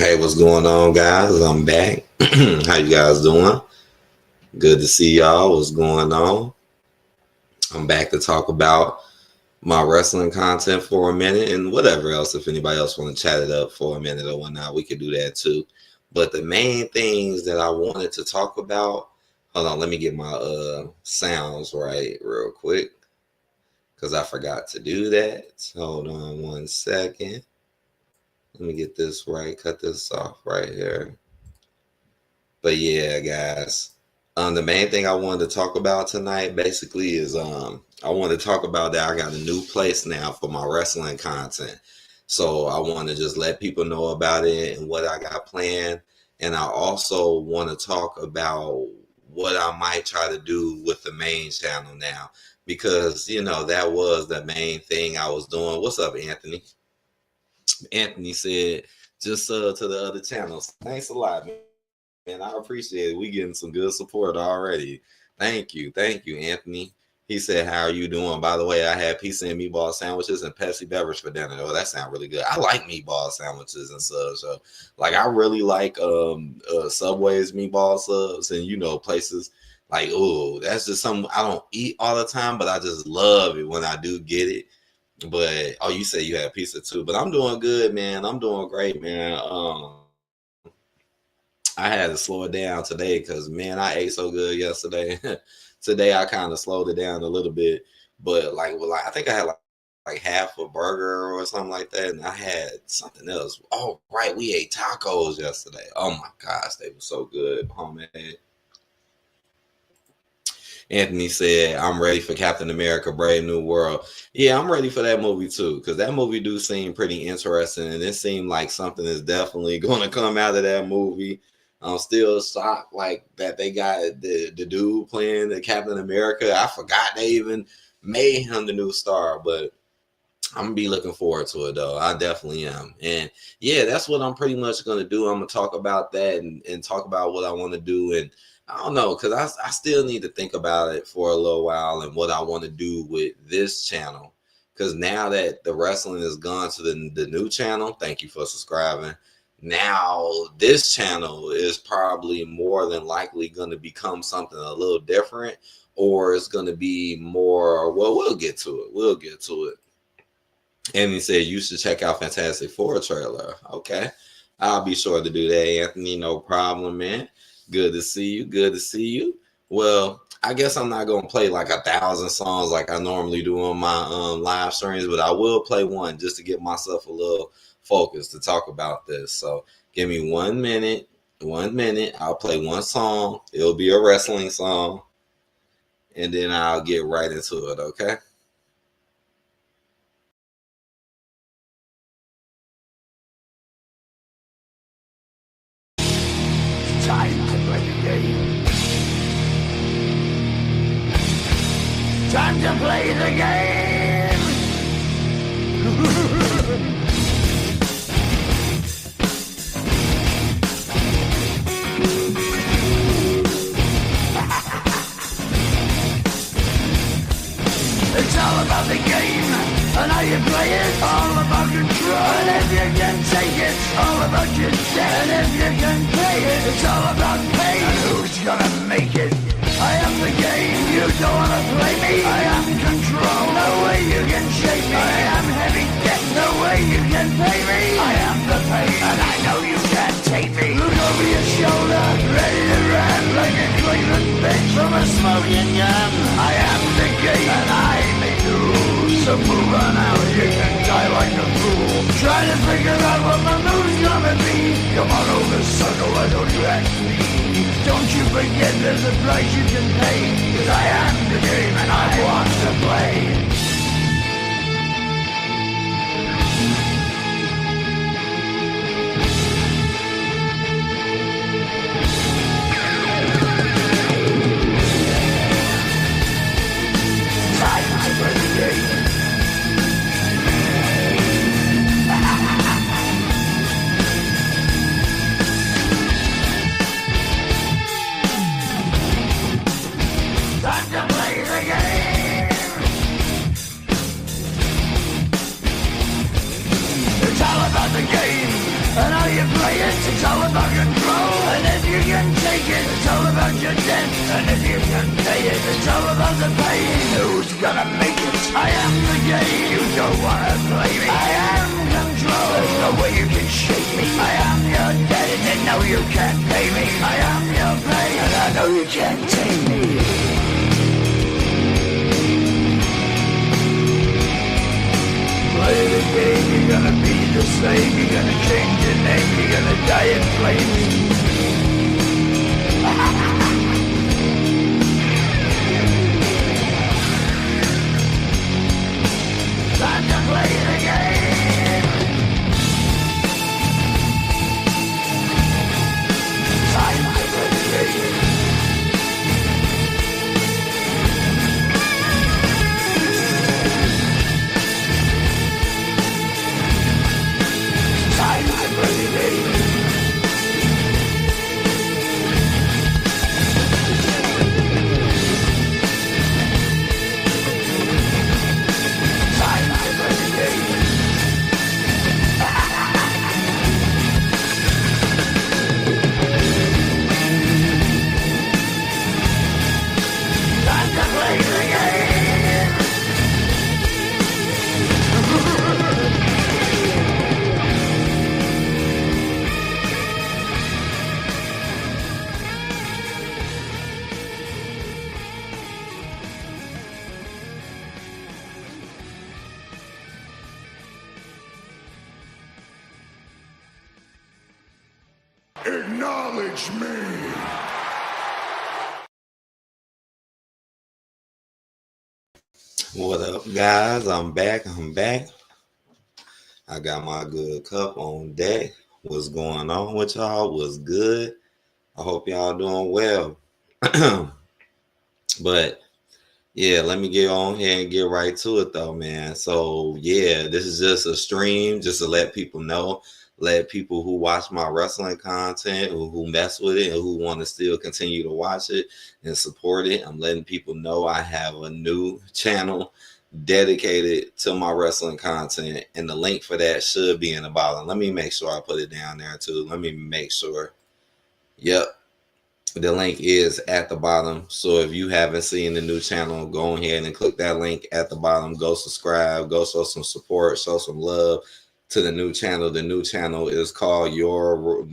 Hey, what's going on, guys? I'm back. How you guys doing? Good to see y'all. What's going on? I'm back to talk about my wrestling content for a minute and whatever else. If anybody else want to chat it up for a minute or whatnot, we could do that too. But the main things that I wanted to talk about, hold on, let me get my sounds right real quick because I forgot to do that. Hold on one second. Let me get this right. Cut this off right here. But yeah, guys. The main thing I wanted to talk about tonight basically is I want to talk about that I got a new place now for my wrestling content. So I want to just let people know about it and what I got planned. And I also want to talk about what I might try to do with the main channel now. Because, that was the main thing I was doing. What's up, Anthony? Anthony said, just to the other channels. Thanks a lot, man. Man, I appreciate it. We getting some good support already. Thank you, Anthony. He said, "How are you doing?" By the way, I had pizza and meatball sandwiches and Pepsi beverage for dinner. Oh, that sounds really good. I like meatball sandwiches and subs. So, like, I really like Subway's meatball subs, and places like, oh, that's just something I don't eat all the time, but I just love it when I do get it. But you say you had pizza too, but I'm doing good, man. I'm doing great, man. I had to slow it down today because, man, I ate so good yesterday. Today I kind of slowed it down a little bit, but I think I had like half a burger or something like that, and I had something else. Oh, right, we ate tacos yesterday. Oh my gosh, they were so good, homemade. Anthony said, "I'm ready for Captain America: Brave New World." Yeah, I'm ready for that movie too, because that movie do seem pretty interesting, and it seemed like something is definitely going to come out of that movie. I'm still shocked like that they got the dude playing the Captain America. I forgot they even made him the new star, but I'm gonna be looking forward to it though. I definitely am. And yeah, that's what I'm pretty much gonna do. I'm gonna talk about that and talk about what I want to do. And I don't know, because I still need to think about it for a little while and what I want to do with this channel. Because now that the wrestling has gone to the new channel, thank you for subscribing. Now this channel is probably more than likely going to become something a little different, or it's going to be more, well, we'll get to it. And he said you should check out Fantastic Four trailer. Okay, I'll be sure to do that, Anthony. No problem, man. Good to see you. Well, I guess I'm not going to play like 1,000 songs like I normally do on my live streams, but I will play one just to get myself a little focus to talk about this. So give me 1 minute. I'll play one song. It'll be a wrestling song, and then I'll get right into it. Okay. Time to play the game. Time to play the game. It's all about the game and how you play it. All about control, and if you can take it, all about your set. And if you can play it, it's all about pain. And who's gonna make it? I am the game, you don't wanna play me. I am control, no way you can shake me. I am heavy debt, no way you can pay me. I am the pain, and I know you can't take me. Look over your shoulder, ready to run like a Cleveland bitch from a smoking gun. I am the game, and I may lose. So move on out, you can die like a fool. Try to figure out what my move's gonna be. Come on over, sucker, why don't you ask me? Don't you forget there's a price you can pay. Cause I am the game and I want to play. Time to play the game. Time to play the game. debt, and if you can pay it, it's all about the pain. Who's gonna make it? I am the game. You don't wanna play me. I am control. There's no way you can shake me. I am your debt, and no, you can't pay me. I am your pain, and I know you can't tame me. Play the game, you're gonna be the same. You're gonna change your name, you're gonna die in flames. Time to play the game. Time to play the game. Time to play the game. Acknowledge me! What up, guys? I'm back. I got my good cup on deck. What's going on with y'all? What's good? I hope y'all doing well. But yeah, let me get on here and get right to it though, man. So yeah, this is just a stream just to let people know. Let people who watch my wrestling content, who mess with it, and who want to still continue to watch it and support it. I'm letting people know I have a new channel dedicated to my wrestling content, and the link for that should be in the bottom. Let me make sure I put it down there too. Let me make sure. Yep. The link is at the bottom. So if you haven't seen the new channel, go ahead and click that link at the bottom. Go subscribe. Go show some support. Show some love to the new channel. The new channel is called Your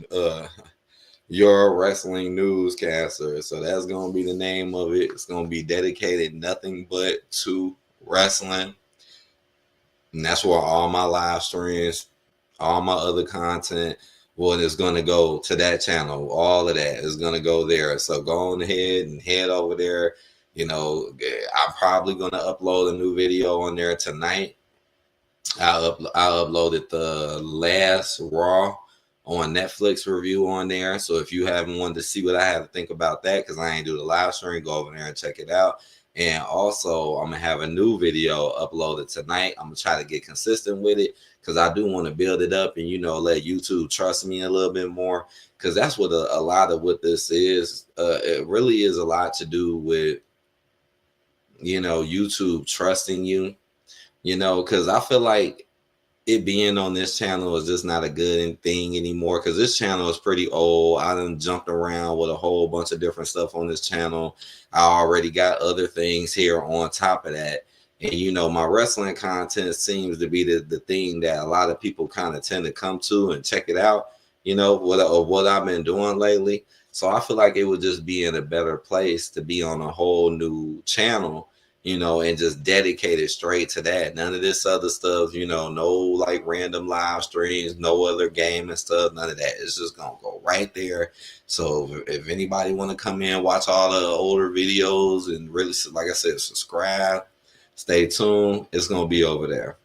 Wrestling Newscaster. So that's gonna be the name of it. It's gonna be dedicated nothing but to wrestling, and that's where all my live streams, all my other content, well, it's gonna go to that channel. All of that is gonna go there. So go on ahead and head over there. You know, I'm probably gonna upload a new video on there tonight. I uploaded the last Raw on Netflix review on there. So if you haven't wanted to see what I have to think about that, because I ain't do the live stream, go over there and check it out. And also, I'm gonna have a new video uploaded tonight. I'm gonna try to get consistent with it because I do want to build it up and let YouTube trust me a little bit more, because that's what a lot of what this is. It really is a lot to do with YouTube trusting you. Because I feel like it being on this channel is just not a good thing anymore, because this channel is pretty old. I done jumped around with a whole bunch of different stuff on this channel. I already got other things here on top of that. And, my wrestling content seems to be the thing that a lot of people kind of tend to come to and check it out, what I've been doing lately. So I feel like it would just be in a better place to be on a whole new channel, and just dedicated straight to that. None of this other stuff, no like random live streams, no other game and stuff, none of that. It's just gonna go right there. So if anybody want to come in, watch all the older videos and really, like I said, subscribe, stay tuned. It's gonna be over there.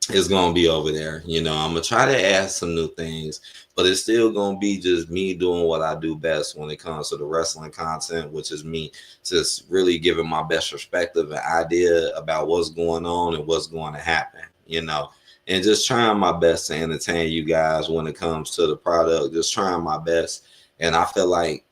It's gonna be over there. I'm gonna try to add some new things, but it's still gonna be just me doing what I do best when it comes to the wrestling content, which is me just really giving my best perspective and idea about what's going on and what's going to happen, and just trying my best to entertain you guys when it comes to the product, just trying my best. And I feel like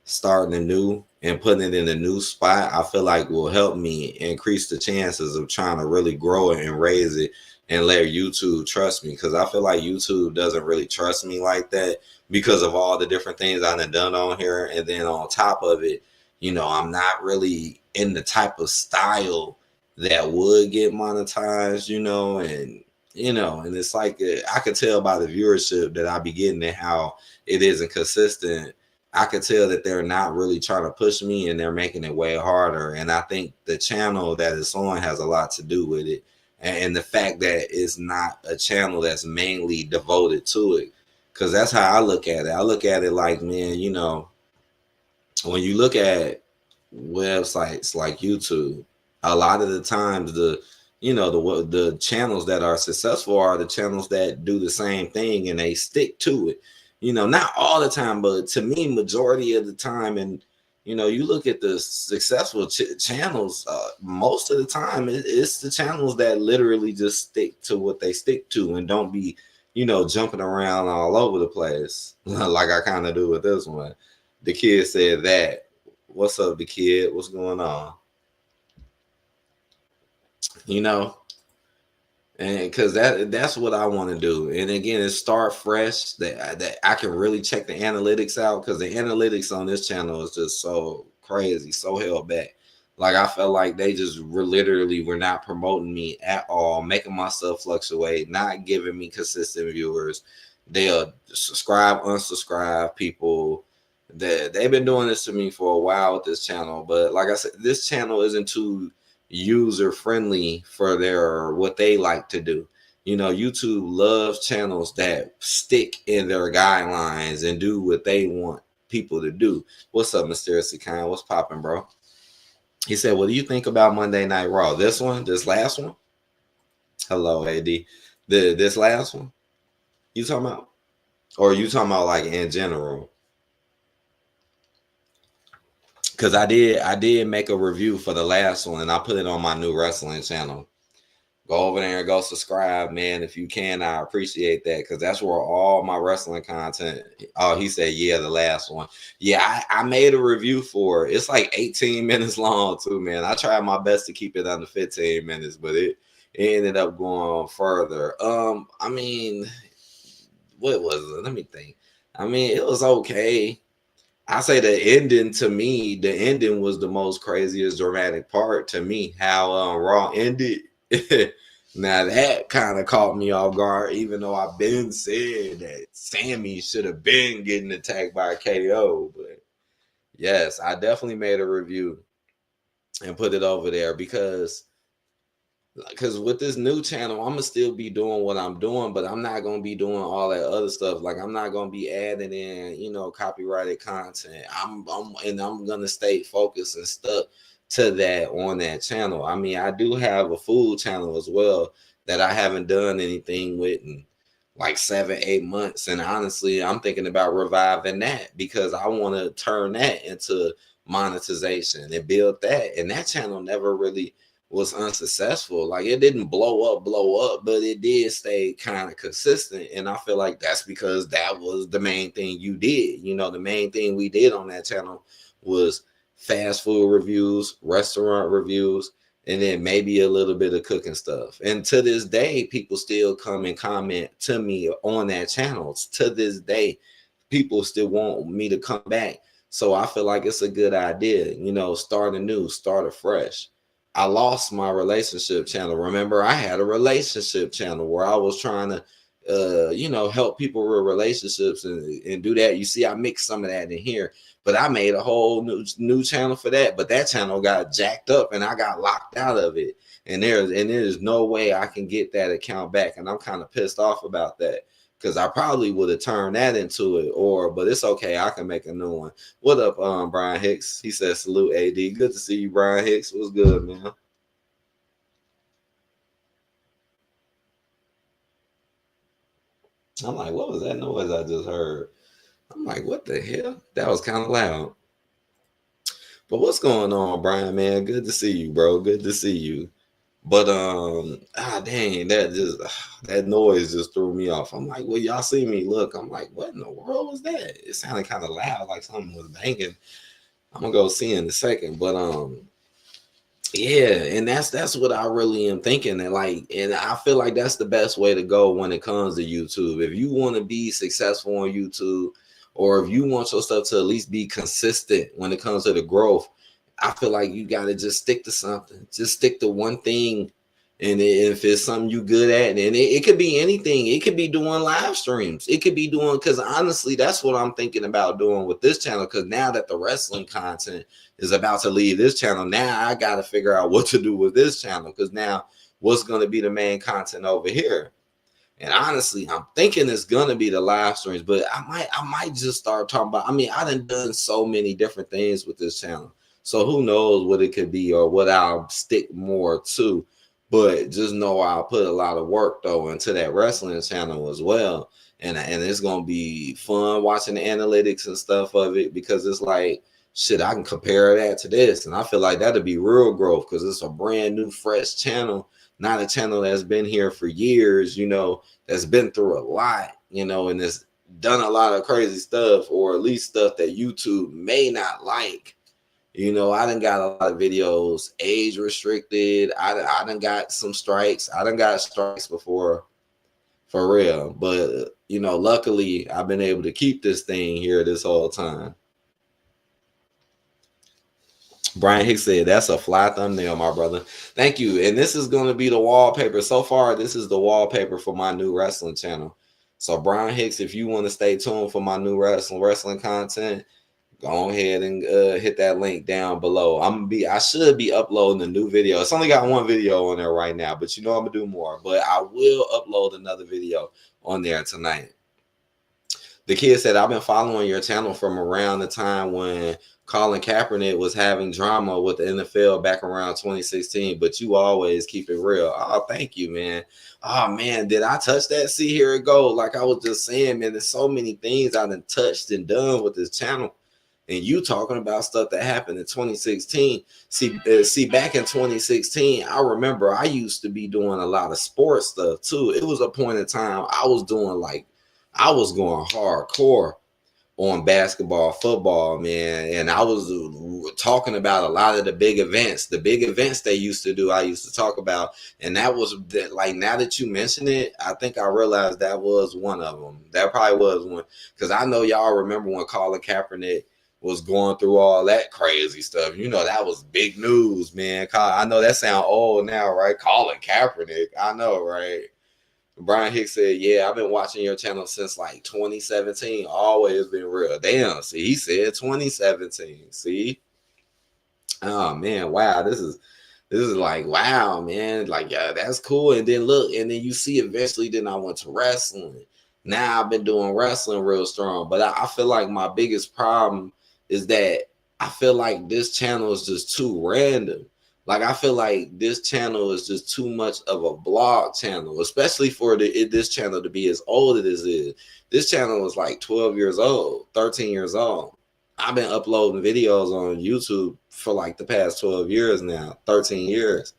starting anew and putting it in a new spot, I feel like will help me increase the chances of trying to really grow it and raise it and let YouTube trust me. Because I feel like YouTube doesn't really trust me like that because of all the different things I've done on here. And then on top of it, you know, I'm not really in the type of style that would get monetized, you know, and it's like I could tell by the viewership that I be getting and how it isn't consistent. I could tell that they're not really trying to push me and they're making it way harder. And I think the channel that it's on has a lot to do with it. And the fact that it's not a channel that's mainly devoted to it. Because that's how I look at it. I look at it like, man, you know, when you look at websites like YouTube, a lot of the times the channels that are successful are the channels that do the same thing and they stick to it. You know, not all the time, but to me, majority of the time. And you know, you look at the successful channels, most of the time it's the channels that literally just stick to what they stick to and don't be, you know, jumping around all over the place like I kind of do with this one. The kid said that. What's up, the kid? What's going on? You know, and because that's what I want to do. And again, it's start fresh. That I can really check the analytics out, because the analytics on this channel is just so crazy, so held back. Like I felt like they just were not promoting me at all, making my stuff fluctuate, not giving me consistent viewers. They'll subscribe, unsubscribe people. They've been doing this to me for a while with this channel. But like I said, this channel isn't too user friendly for what they like to do. You know, YouTube loves channels that stick in their guidelines and do what they want people to do. What's up, Mysteriously Kind? What's popping, bro? He said, what do you think about Monday Night Raw? This last one? Hello, AD. This last one? You talking about? Or you talking about like in general? Because I did make a review for the last one, and I put it on my new wrestling channel. Go over there and go subscribe, man. If you can, I appreciate that, because that's where all my wrestling content. Oh, he said, yeah, the last one. Yeah, I made a review for it. It's like 18 minutes long too, man. I tried my best to keep it under 15 minutes, but it ended up going further. I mean, what was it? Let me think. I mean, it was okay. I say the ending was the most craziest dramatic part to me. How Raw ended. Now that kind of caught me off guard, even though I've been said that Sammy should have been getting attacked by a KO. But yes, I definitely made a review and put it over there because with this new channel, I'm gonna still be doing what I'm doing, but I'm not gonna be doing all that other stuff. Like I'm not gonna be adding in, you know, copyrighted content. I'm gonna stay focused and stuck to that on that channel. I mean, I do have a food channel as well that I haven't done anything with in like 7-8 months, and honestly, I'm thinking about reviving that because I want to turn that into monetization and build that. And that channel never really was unsuccessful. Like it didn't blow up, but it did stay kind of consistent. And I feel like that's because that was the main thing you did. You know, the main thing we did on that channel was fast food reviews, restaurant reviews, and then maybe a little bit of cooking stuff. And to this day, people still come and comment to me on that channel. To this day, people still want me to come back. So I feel like it's a good idea, you know, start anew, start afresh. I lost my relationship channel. Remember, I had a relationship channel where I was trying to, you know, help people with relationships and do that. You see, I mixed some of that in here, but I made a whole new channel for that. But that channel got jacked up and I got locked out of it. And there's no way I can get that account back. And I'm kind of pissed off about that, because I probably would have turned that into it, but it's okay. I can make a new one. What up, Brian Hicks? He says, salute, AD. Good to see you, Brian Hicks. What's good, man? I'm like, what was that noise I just heard? I'm like, what the hell? That was kind of loud. But what's going on, Brian, man? Good to see you, bro. Good to see you. But dang, that noise just threw me off. I'm like, well, y'all see me look. I'm like, what in the world was that? It sounded kind of loud, like something was banging. I'm gonna go see in a second. But yeah, and that's what I really am thinking. And I feel like that's the best way to go when it comes to YouTube. If you want to be successful on YouTube, or if you want your stuff to at least be consistent when it comes to the growth, I feel like you got to just stick to something. Just stick to one thing. And if it's something you good at, and it could be anything. It could be doing live streams. It could be doing, because honestly, that's what I'm thinking about doing with this channel. Because now that the wrestling content is about to leave this channel, now I got to figure out what to do with this channel. Because now what's going to be the main content over here? And honestly, I'm thinking it's gonna be the live streams, but I might just start talking about. I mean, I done so many different things with this channel, so who knows what it could be or what I'll stick more to. But just know I'll put a lot of work though into that wrestling channel as well, and it's gonna be fun watching the analytics and stuff of it, because it's like, shit, I can compare that to this, and I feel like that'll be real growth because it's a brand new, fresh channel. Not a channel that's been here for years, that's been through a lot, and has done a lot of crazy stuff, or at least stuff that YouTube may not like. I done got a lot of videos age restricted. I done got some strikes. I done got strikes before, for real. But, luckily I've been able to keep this thing here this whole time. Brian Hicks said, that's a fly thumbnail, my brother. Thank you. And this is going to be the wallpaper. So far, this is the wallpaper for my new wrestling channel. So Brian Hicks, if you want to stay tuned for my new wrestling content, go ahead and hit that link down below. I should be uploading a new video. It's only got one video on there right now, but I'm gonna do more. But I will upload another video on there tonight. The kid said, I've been following your channel from around the time when Colin Kaepernick was having drama with the NFL back around 2016, but you always keep it real. Oh, thank you, man. Oh, man, did I touch that? See, here it go. Like I was just saying, man, there's so many things I've done touched and done with this channel. And you talking about stuff that happened in 2016. See, back in 2016, I remember I used to be doing a lot of sports stuff too. It was a point in time I was going hardcore on basketball, football, man. And I was talking about a lot of the big events they used to do. I used to talk about, and that was like, now that you mention it, I think I realized that was one of them. That probably was one, because I know y'all remember when Colin Kaepernick was going through all that crazy stuff. That was big news, man. I know that sound old now, right? Colin Kaepernick, I know, right? Brian Hicks said, yeah, I've been watching your channel since like 2017. Always been real. Damn, see, he said 2017. See? Oh man, wow. This is like, wow, man. Like, yeah, that's cool. And then look, and then you see eventually then I went to wrestling. Now I've been doing wrestling real strong. But I feel like my biggest problem is that I feel like this channel is just too random. Like, I feel like this channel is just too much of a blog channel, especially for this channel to be as old as it is. This channel is like 12 years old, 13 years old. I've been uploading videos on YouTube for like the past 12 years now, 13 years.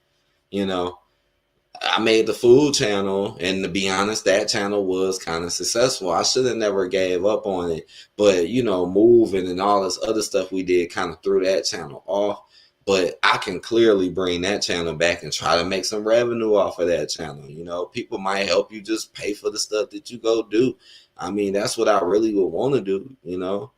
I made the food channel, and to be honest, that channel was kind of successful. I should have never gave up on it, but moving and all this other stuff we did kind of threw that channel off. But I can clearly bring that channel back and try to make some revenue off of that channel. People might help you just pay for the stuff that you go do. I mean, that's what I really would want to do,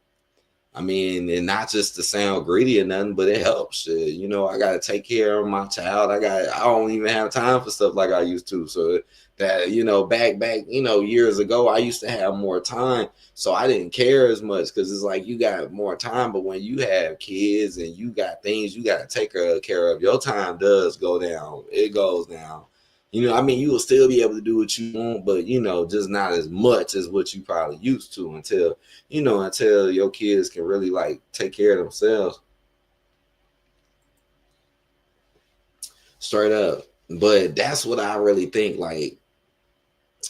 I mean, and not just to sound greedy or nothing, but it helps. I got to take care of my child. I don't even have time for stuff like I used to. So that, back, years ago, I used to have more time. So I didn't care as much, because it's like you got more time. But when you have kids and you got things you got to take care of, your time does go down. It goes down. I mean, you will still be able to do what you want, but, just not as much as what you probably used to until your kids can really like take care of themselves. Straight up. But that's what I really think. Like,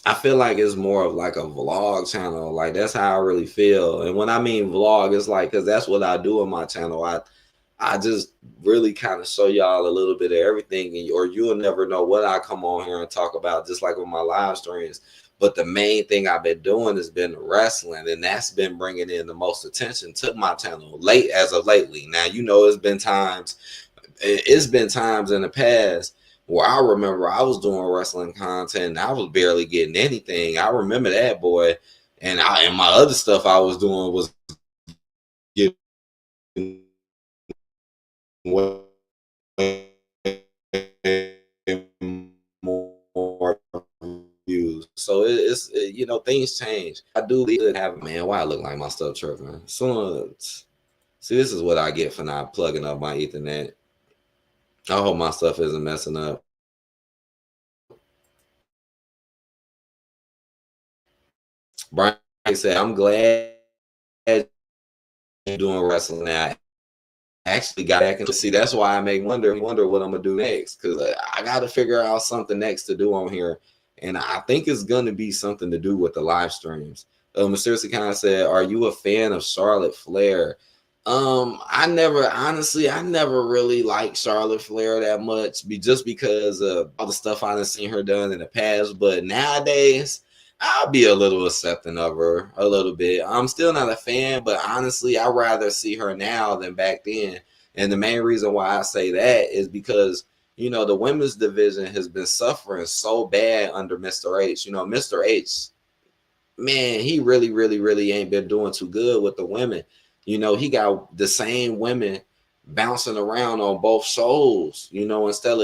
I feel like it's more of like a vlog channel. Like, that's how I really feel. And when I mean vlog, it's like, because that's what I do on my channel. I just really kind of show y'all a little bit of everything, or you'll never know what I come on here and talk about, just like with my live streams. But the main thing I've been doing has been wrestling, and that's been bringing in the most attention to my channel as of lately. Now, it's been times in the past where I remember I was doing wrestling content and I was barely getting anything. I remember that, boy. And my other stuff I was doing was getting way more views. So things change. I do have, man, why I look like my stuff tripping. So see, this is what I get for not plugging up my Ethernet. I hope my stuff isn't messing up. Brian said, I'm glad you're doing wrestling now. I actually got back into see. That's why I may wonder what I'm gonna do next, because I got to figure out something next to do on here, and I think it's gonna be something to do with the live streams. Mysteriously kind of said, "Are you a fan of Charlotte Flair?" I never really liked Charlotte Flair that much, just because of all the stuff I've seen her done in the past. But nowadays, I'll be a little accepting of her a little bit. I'm still not a fan, but honestly, I'd rather see her now than back then. And the main reason why I say that is because, the women's division has been suffering so bad under Mr. H. Mr. H, man, he really, really, really ain't been doing too good with the women. He got the same women bouncing around on both shows, instead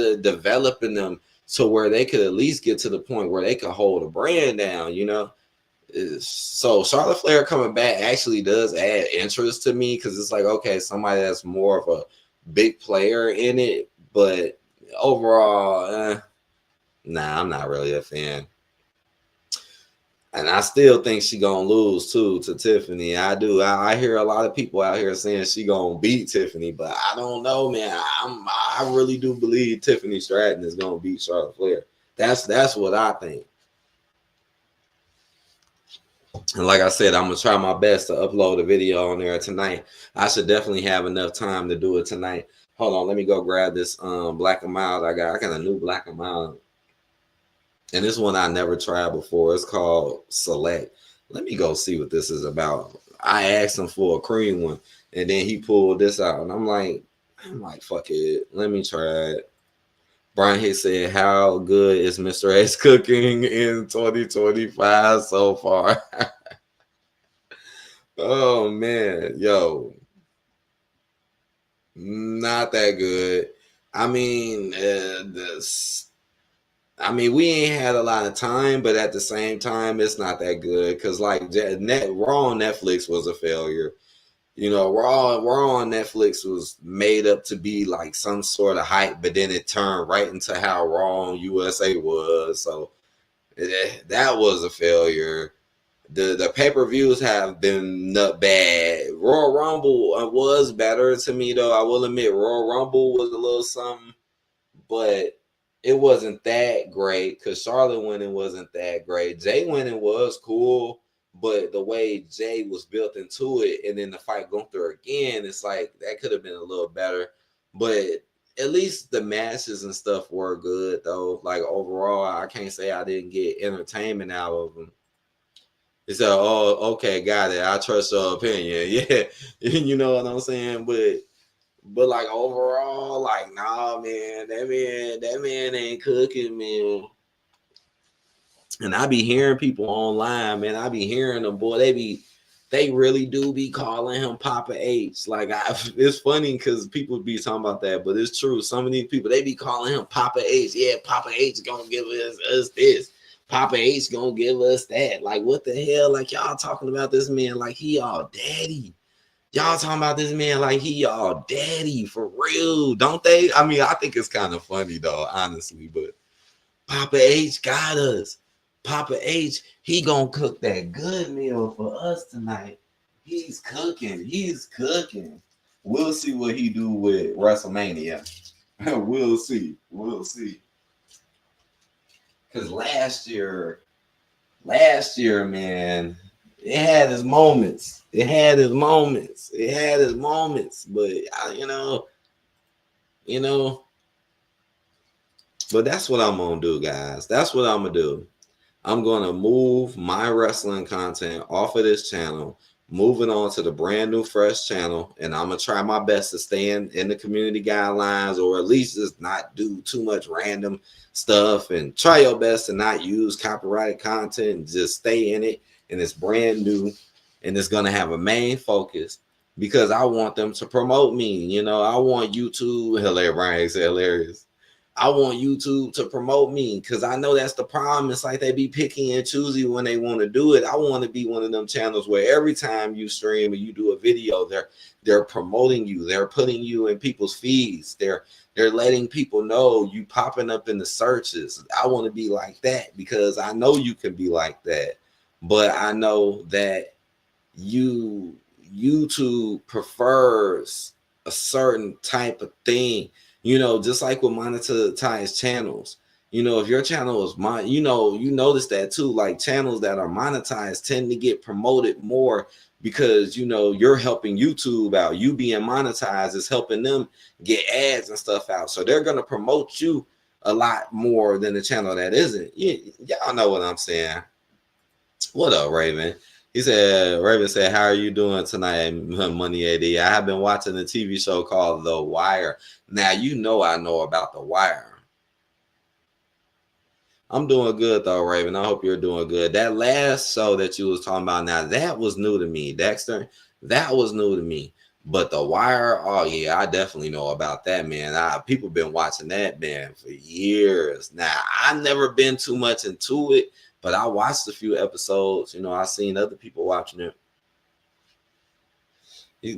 of developing them to where they could at least get to the point where they could hold a brand down, So Charlotte Flair coming back actually does add interest to me, because it's like, okay, somebody that's more of a big player in it. But overall, nah, I'm not really a fan. And I still think she gonna lose too to Tiffany. I do. I hear a lot of people out here saying she gonna beat Tiffany, but I don't know, man. I really do believe Tiffany Stratton is gonna beat Charlotte Flair. That's what I think. And like I said, I'm gonna try my best to upload a video on there tonight. I should definitely have enough time to do it tonight. Hold on, let me go grab this Black and Mild. I got a new Black and Mild. And this one I never tried before. It's called Select. Let me go see what this is about. I asked him for a cream one, and then he pulled this out, and I'm like, fuck it. Let me try it. Brian Hicks said, how good is Mr. X cooking in 2025 so far? Oh, man. Yo. Not that good. I mean, we ain't had a lot of time, but at the same time, it's not that good, because like Raw on Netflix was a failure. Raw on Netflix was made up to be like some sort of hype, but then it turned right into how Raw on USA was. So that was a failure. The pay-per-views have been not bad. Royal Rumble was better to me, though. I will admit Royal Rumble was a little something, but it wasn't that great, because Charlotte winning wasn't that great. Jay winning was cool, but the way Jay was built into it, and then the fight Gunther again, it's like that could have been a little better. But at least the matches and stuff were good, though. Like overall, I can't say I didn't get entertainment out of them. It's like, oh, okay, got it. I trust your opinion. Yeah, you know what I'm saying? But like overall, like, nah, man, that man ain't cooking, man. And I be hearing people online, man. I be hearing them, boy. They really do be calling him Papa H. Like, it's funny because people be talking about that, but it's true. Some of these people, they be calling him Papa H. Yeah, Papa H gonna give us this. Papa H gonna give us that. Like, what the hell? Like, y'all talking about this man like he all daddy. Y'all talking about this man like he y'all daddy for real, don't they? I mean, I think it's kind of funny though, honestly. But Papa H got us. Papa H, he gonna cook that good meal for us tonight. He's cooking. He's cooking. We'll see what he do with WrestleMania. We'll see. We'll see. Because last year, man, it had its moments. It had its moments. It had its moments. But you know. But that's what I'm gonna do, guys. That's what I'm gonna do. I'm gonna move my wrestling content off of this channel, moving on to the brand new fresh channel, and I'm gonna try my best to stay in the community guidelines, or at least just not do too much random stuff, and try your best to not use copyrighted content and just stay in it. And it's brand new, and it's gonna have a main focus because I want them to promote me. You know, I want YouTube. Hilarious, Brian said hilarious. I want YouTube to promote me because I know that's the problem. It's like they be picky and choosy when they want to do it. I want to be one of them channels where every time you stream or you do a video, they're promoting you. They're putting you in people's feeds. They're letting people know you popping up in the searches. I want to be like that because I know you can be like that. But I know that YouTube prefers a certain type of thing. You know, just like with monetized channels, you know, if your channel is you notice that too, like channels that are monetized tend to get promoted more because, you know, you're helping YouTube out. You being monetized is helping them get ads and stuff out. So they're going to promote you a lot more than the channel that isn't. Y'all know what I'm saying. What up, Raven? Raven said, how are you doing tonight, Money AD? I have been watching a TV show called The Wire. Now, you know I know about The Wire. I'm doing good, though, Raven. I hope you're doing good. That last show that you was talking about now, that was new to me. Dexter, that was new to me. But The Wire, oh, yeah, I definitely know about that, man. People been watching that, man, for years. Now, I've never been too much into it. But I watched a few episodes. You know, I seen other people watching it.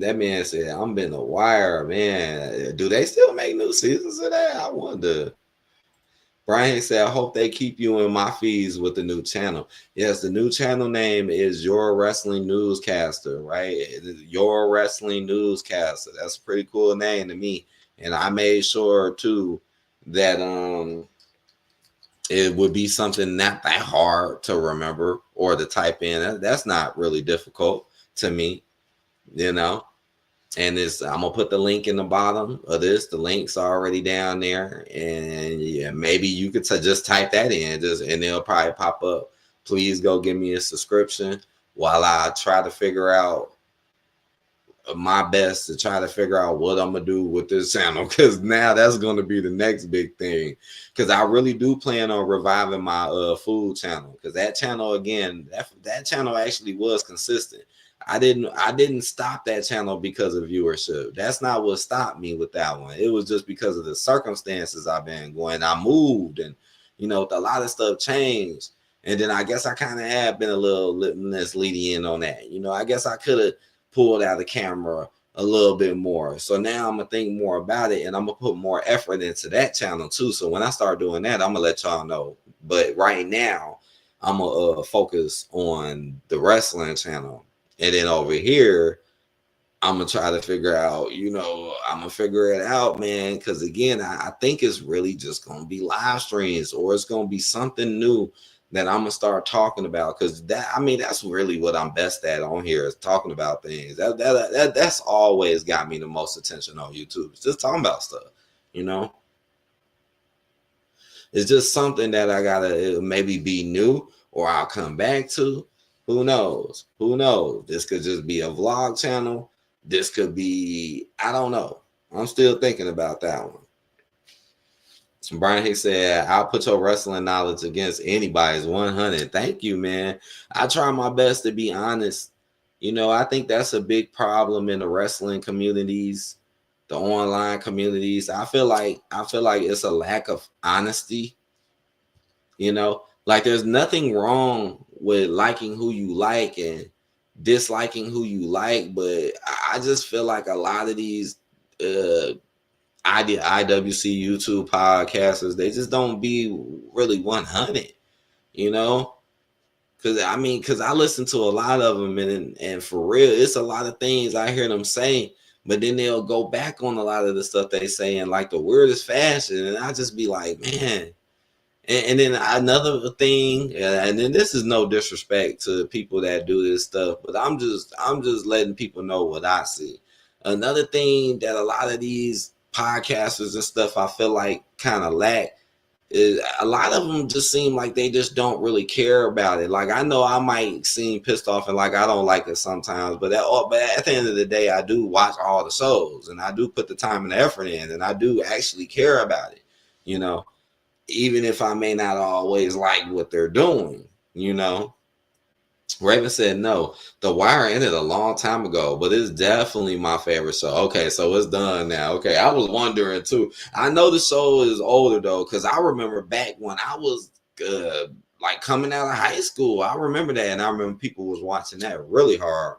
That man said, I'm been The Wire, man. Do they still make new seasons of that? I wonder. Brian said, I hope they keep you in my feeds with the new channel. Yes, the new channel name is Your Wrestling Newscaster, right? Your Wrestling Newscaster. That's a pretty cool name to me. And I made sure, too, that it would be something not that hard to remember or to type in. That's not really difficult to me, you know. And I'm gonna put the link in the bottom of this. The link's already down there, and yeah, maybe you could just type that in, and it'll probably pop up. Please go give me a subscription while I try to figure out my best to try to figure out what I'm gonna do with this channel, because now that's gonna be the next big thing, because I really do plan on reviving my food channel, because that channel, again, that channel actually was consistent. I didn't stop that channel because of viewership. That's not what stopped me with that one. It was just because of the circumstances I've been going. I moved, and you know, a lot of stuff changed, and then I guess I kind of have been a little misleading on that. You know, I guess I could have pulled out the camera a little bit more. So now I'm gonna think more about it, and I'm gonna put more effort into that channel too. So when I start doing that, I'm gonna let y'all know. But right now, I'm gonna focus on the wrestling channel, and then over here, I'm gonna try to figure out. You know, I'm gonna figure it out, man. Because again, I think it's really just gonna be live streams, or it's gonna be something new that I'm gonna start talking about, because that's really what I'm best at on here, is talking about things. That's always got me the most attention on YouTube. It's just talking about stuff, you know. It's just something that I gotta maybe be new, or I'll come back to. Who knows? Who knows? This could just be a vlog channel. This could be, I don't know. I'm still thinking about that one. Brian Hicks said, I'll put your wrestling knowledge against anybody's 100. Thank you, man. I try my best to be honest. You know, I think that's a big problem in the wrestling communities, the online communities. I feel like it's a lack of honesty. You know, like there's nothing wrong with liking who you like and disliking who you like, but I just feel like a lot of these IWC YouTube podcasters, they just don't be really 100, you know, because I listen to a lot of them, and for real, it's a lot of things I hear them say, but then they'll go back on a lot of the stuff they say in like the weirdest fashion, and I just be like, man. And then another thing, and then this is no disrespect to people that do this stuff, but I'm just letting people know what I see. Another thing that a lot of these podcasters and stuff I feel like kind of lack is a lot of them just seem like they just don't really care about it. Like I know I might seem pissed off and like I don't like it sometimes, but at the end of the day, I do watch all the shows and I do put the time and the effort in, and I do actually care about it, you know, even if I may not always like what they're doing, you know. Raven said no. The Wire ended a long time ago, but it's definitely my favorite show. Okay, so it's done now. Okay, I was wondering too. I know the show is older though, because I remember back when I was like coming out of high school. I remember that, and I remember people was watching that really hard.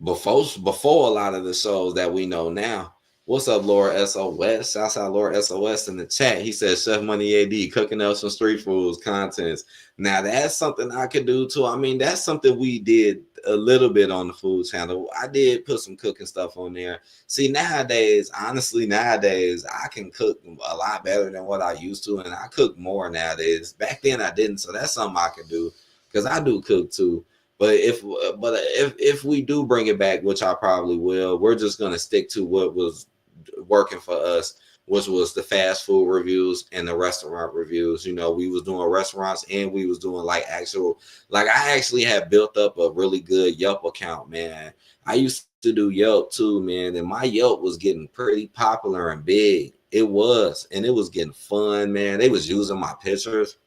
Before a lot of the shows that we know now. What's up, Laura SOS? Shouts out Laura SOS in the chat. He says Chef Money AD cooking up some street foods contents. Now that's something I could do too. I mean, that's something we did a little bit on the food channel. I did put some cooking stuff on there. See, honestly, nowadays I can cook a lot better than what I used to, and I cook more nowadays. Back then I didn't, so that's something I can do because I do cook too. But if we do bring it back, which I probably will, we're just gonna stick to what was working for us, which was the fast food reviews and the restaurant reviews. You know, we was doing restaurants and we was doing like I actually had built up a really good Yelp account, man. I used to do Yelp too, man, and my Yelp was getting pretty popular and big. It was, and it was getting fun, man. They was using my pictures.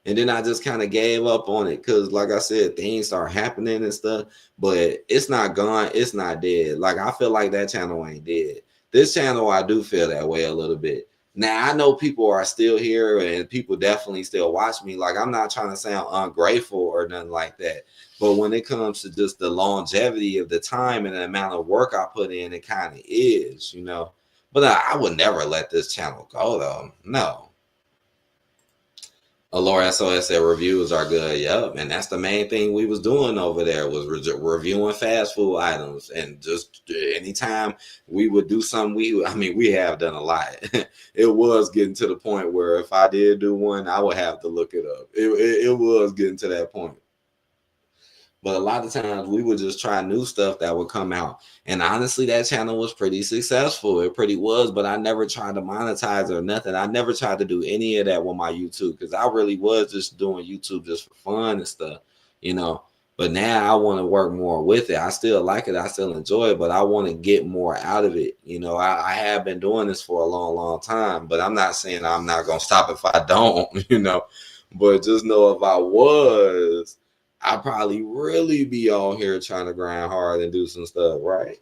And then I just kind of gave up on it because, like I said, things start happening and stuff. But it's not gone. It's not dead. Like, I feel like that channel ain't dead. This channel, I do feel that way a little bit. Now, I know people are still here and people definitely still watch me. Like, I'm not trying to sound ungrateful or nothing like that. But when it comes to just the longevity of the time and the amount of work I put in, it kind of is, you know. But I would never let this channel go, though. No. Laura SOS said reviews are good. Yep, and that's the main thing we was doing over there was reviewing fast food items. And just anytime we would do something, we have done a lot. It was getting to the point where if I did do one, I would have to look it up. It was getting to that point. But a lot of times we would just try new stuff that would come out. And honestly, that channel was pretty successful. It pretty was, but I never tried to monetize or nothing. I never tried to do any of that with my YouTube because I really was just doing YouTube just for fun and stuff, you know. But now I want to work more with it. I still like it. I still enjoy it, but I want to get more out of it. You know, I have been doing this for a long, long time, but I'm not saying I'm not going to stop if I don't, you know. But just know if I was, I'd probably really be on here trying to grind hard and do some stuff, right?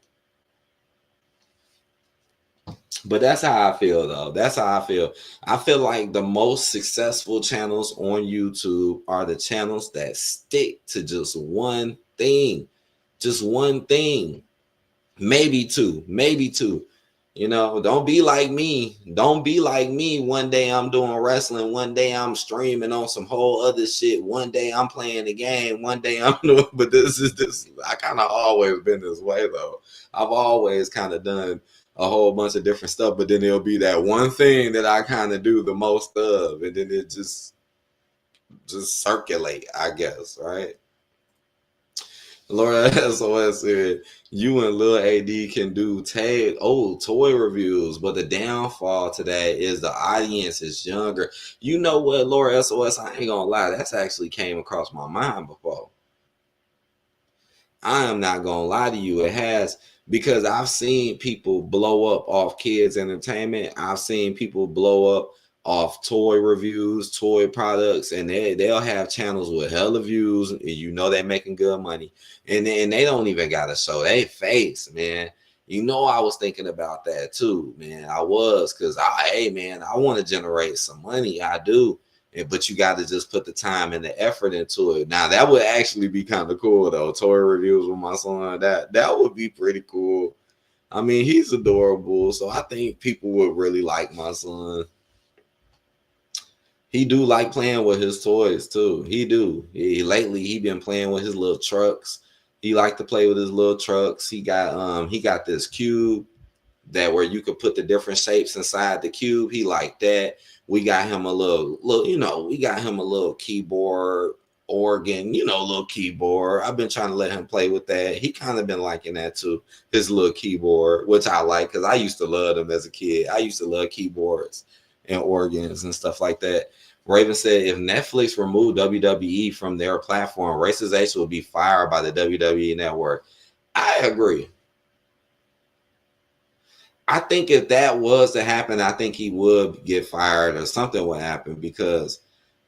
But that's how I feel, though. That's how I feel. I feel like the most successful channels on YouTube are the channels that stick to just one thing. Just one thing. Maybe two. Maybe two. You know, don't be like me. Don't be like me. One day I'm doing wrestling. One day I'm streaming on some whole other shit. One day I'm playing the game. One day I'm doing, but I kind of always been this way though. I've always kind of done a whole bunch of different stuff, but then it'll be that one thing that I kind of do the most of, and then it just circulate, I guess, right? Laura SOS said, you and Lil AD can do toy reviews, but the downfall to that is the audience is younger. You know what, Laura SOS, I ain't gonna lie, that's actually came across my mind before. I am not gonna lie to you, it has, because I've seen people blow up off kids' entertainment. I've seen people blow up off toy reviews, toy products, and they'll have channels with hella views, and you know they're making good money, and they don't even gotta show their face, man. You know, I was thinking about that too, man. I was, because I want to generate some money. I do, but you got to just put the time and the effort into it. Now that would actually be kind of cool though. Toy reviews with my son, that would be pretty cool. I mean, he's adorable, so I think people would really like my son. He do like playing with his toys too. He do. Lately he been playing with his little trucks. He like to play with his little trucks. He got this cube that where you could put the different shapes inside the cube. He liked that. We got him a little, we got him a little keyboard organ, little keyboard. I've been trying to let him play with that. He kind of been liking that too, his little keyboard, which I like because I used to love them as a kid. I used to love keyboards and organs and stuff like that. Raven said, if Netflix removed WWE from their platform, Racist H would be fired by the WWE network. I agree. I think if that was to happen, I think he would get fired or something would happen because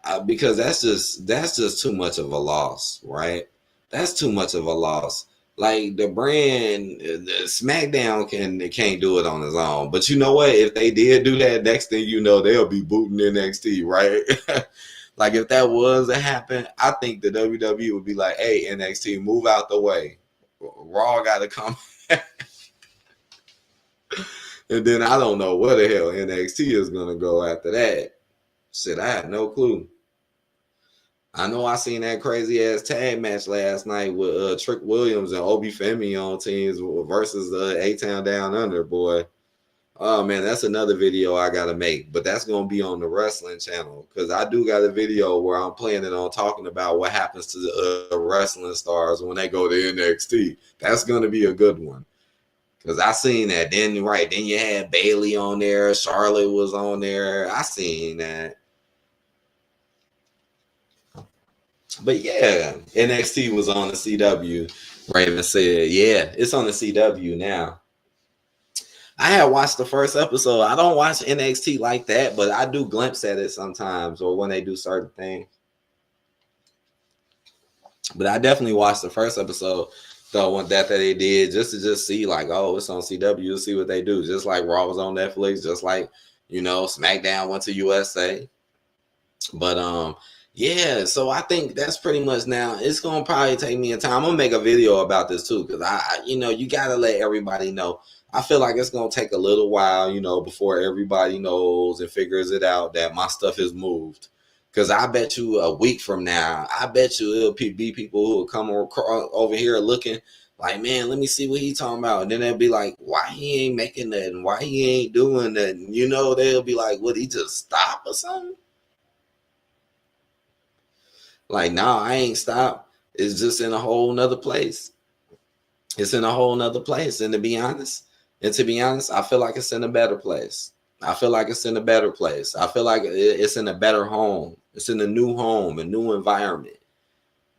that's just too much of a loss, right? That's too much of a loss. Like the brand, the SmackDown can't do it on its own. But you know what? If they did do that, next thing you know, they'll be booting NXT, right? Like if that was to happen, I think the WWE would be like, "Hey, NXT, move out the way. Raw got to come." And then I don't know where the hell NXT is gonna go after that. Shit, I had no clue. I know I seen that crazy ass tag match last night with Trick Williams and Obi Femi on teams versus A-Town Down Under, boy. Oh man, that's another video I gotta make, but that's gonna be on the wrestling channel because I do got a video where I'm planning on talking about what happens to the wrestling stars when they go to NXT. That's gonna be a good one because I seen that. Then you had Bailey on there, Charlotte was on there. I seen that. But yeah, NXT was on the CW. Raven said, yeah, it's on the CW now. I had watched the first episode. I don't watch NXT like that, but I do glimpse at it sometimes or when they do certain things. But I definitely watched the first episode, though, that they did just to see like, oh, it's on CW, see what they do. Just like Raw was on Netflix, just like, SmackDown went to USA. But yeah, so I think that's pretty much now. It's gonna probably take me a time. I'm gonna make a video about this too, because you gotta let everybody know. I feel like it's gonna take a little while, before everybody knows and figures it out that my stuff is moved. Because I bet you a week from now, I bet you it'll be people who will come over here looking like, man, let me see what he talking about. And then they'll be like, why he ain't making nothing? Why he ain't doing nothing? They'll be like, would he just stop or something? Like, nah, I ain't stopped. It's just in a whole nother place. It's in a whole nother place. And to be honest, I feel like it's in a better place. I feel like it's in a better place. I feel like it's in a better home. It's in a new home, a new environment,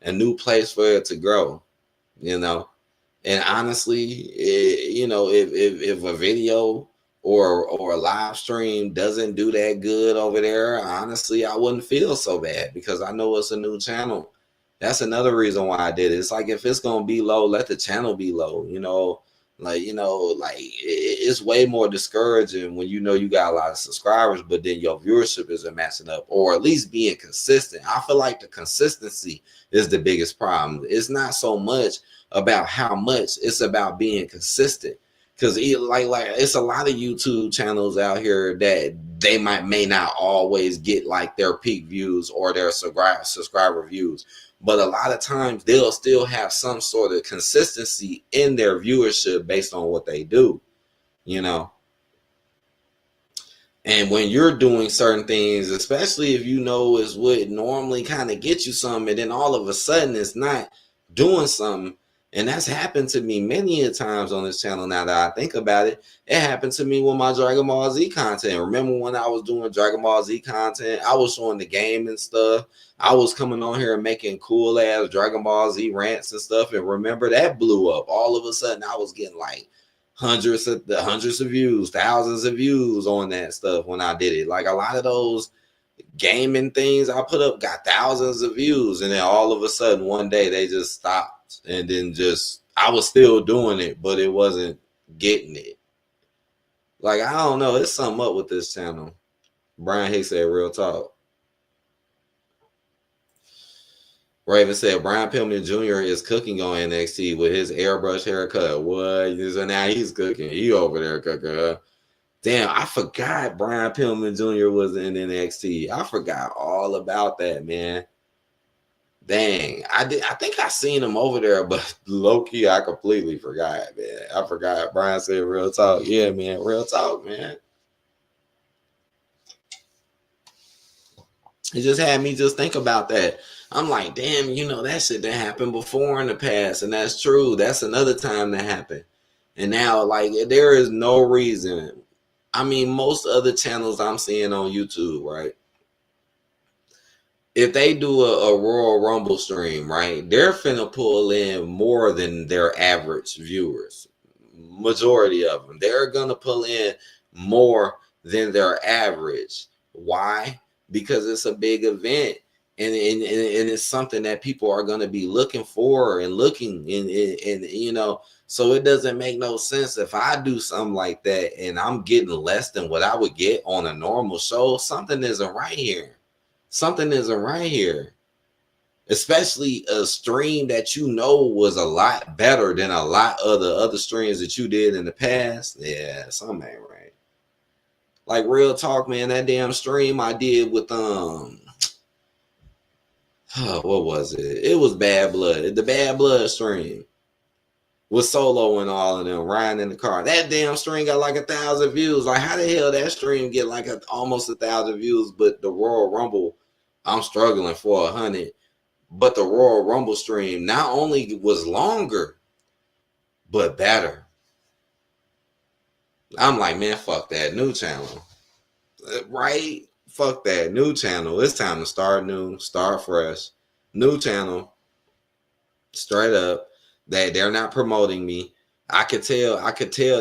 a new place for it to grow, And honestly, if a video or a live stream doesn't do that good over there, honestly, I wouldn't feel so bad because I know it's a new channel. That's another reason why I did it. It's like if it's gonna be low, let the channel be low. It's way more discouraging when you got a lot of subscribers, but then your viewership isn't matching up, or at least being consistent. I feel like the consistency is the biggest problem. It's not so much about how much, it's about being consistent. Because it's a lot of YouTube channels out here that they may not always get like their peak views or their subscriber views. But a lot of times they'll still have some sort of consistency in their viewership based on what they do, And when you're doing certain things, especially if is what normally kind of get you something, and then all of a sudden it's not doing something. And that's happened to me many a times on this channel now that I think about it. It happened to me with my Dragon Ball Z content. Remember when I was doing Dragon Ball Z content, I was showing the game and stuff. I was coming on here and making cool ass Dragon Ball Z rants and stuff. And remember that blew up. All of a sudden I was getting like hundreds of views, thousands of views on that stuff when I did it. Like a lot of those gaming things I put up got thousands of views. And then all of a sudden one day they just stopped. And then I was still doing it, but it wasn't getting it. Like, I don't know. It's something up with this channel. Brian Hicks said, real talk. Raven said, Brian Pillman Jr. is cooking on NXT with his airbrush haircut. What? So now he's cooking. He over there cooking. Damn, I forgot Brian Pillman Jr. was in NXT. I forgot all about that, man. Dang, I think I seen him over there, but low key, I completely forgot, man. I forgot. Brian said real talk. Yeah, man, real talk, man. It just had me just think about that. I'm like, damn, you know, that shit that happened before in the past, and that's true. That's another time that happened. And now, like, there is no reason. I mean, most other channels I'm seeing on YouTube, right? If they do a Royal Rumble stream, right, they're finna pull in more than their average viewers. Majority of them. They're gonna pull in more than their average. Why? Because it's a big event. And it's something that people are going to be looking for and looking and you know, so it doesn't make no sense if I do something like that and I'm getting less than what I would get on a normal show. Something isn't right here. Something isn't right here. Especially a stream that you know was a lot better than a lot of the other streams that you did in the past. Yeah, something ain't right. Like real talk, man, that damn stream I did with what was it? It was Bad Blood. The Bad Blood stream with Solo and all of them riding in the car. That damn stream got like 1,000 views. Like, how the hell that stream get like almost 1,000 views? But the Royal Rumble, I'm struggling for 100. But the Royal Rumble stream not only was longer, but better. I'm like, man, fuck that new channel, right? Fuck that new channel. It's time to start new, start fresh. New channel, straight up. That they're not promoting me. I could tell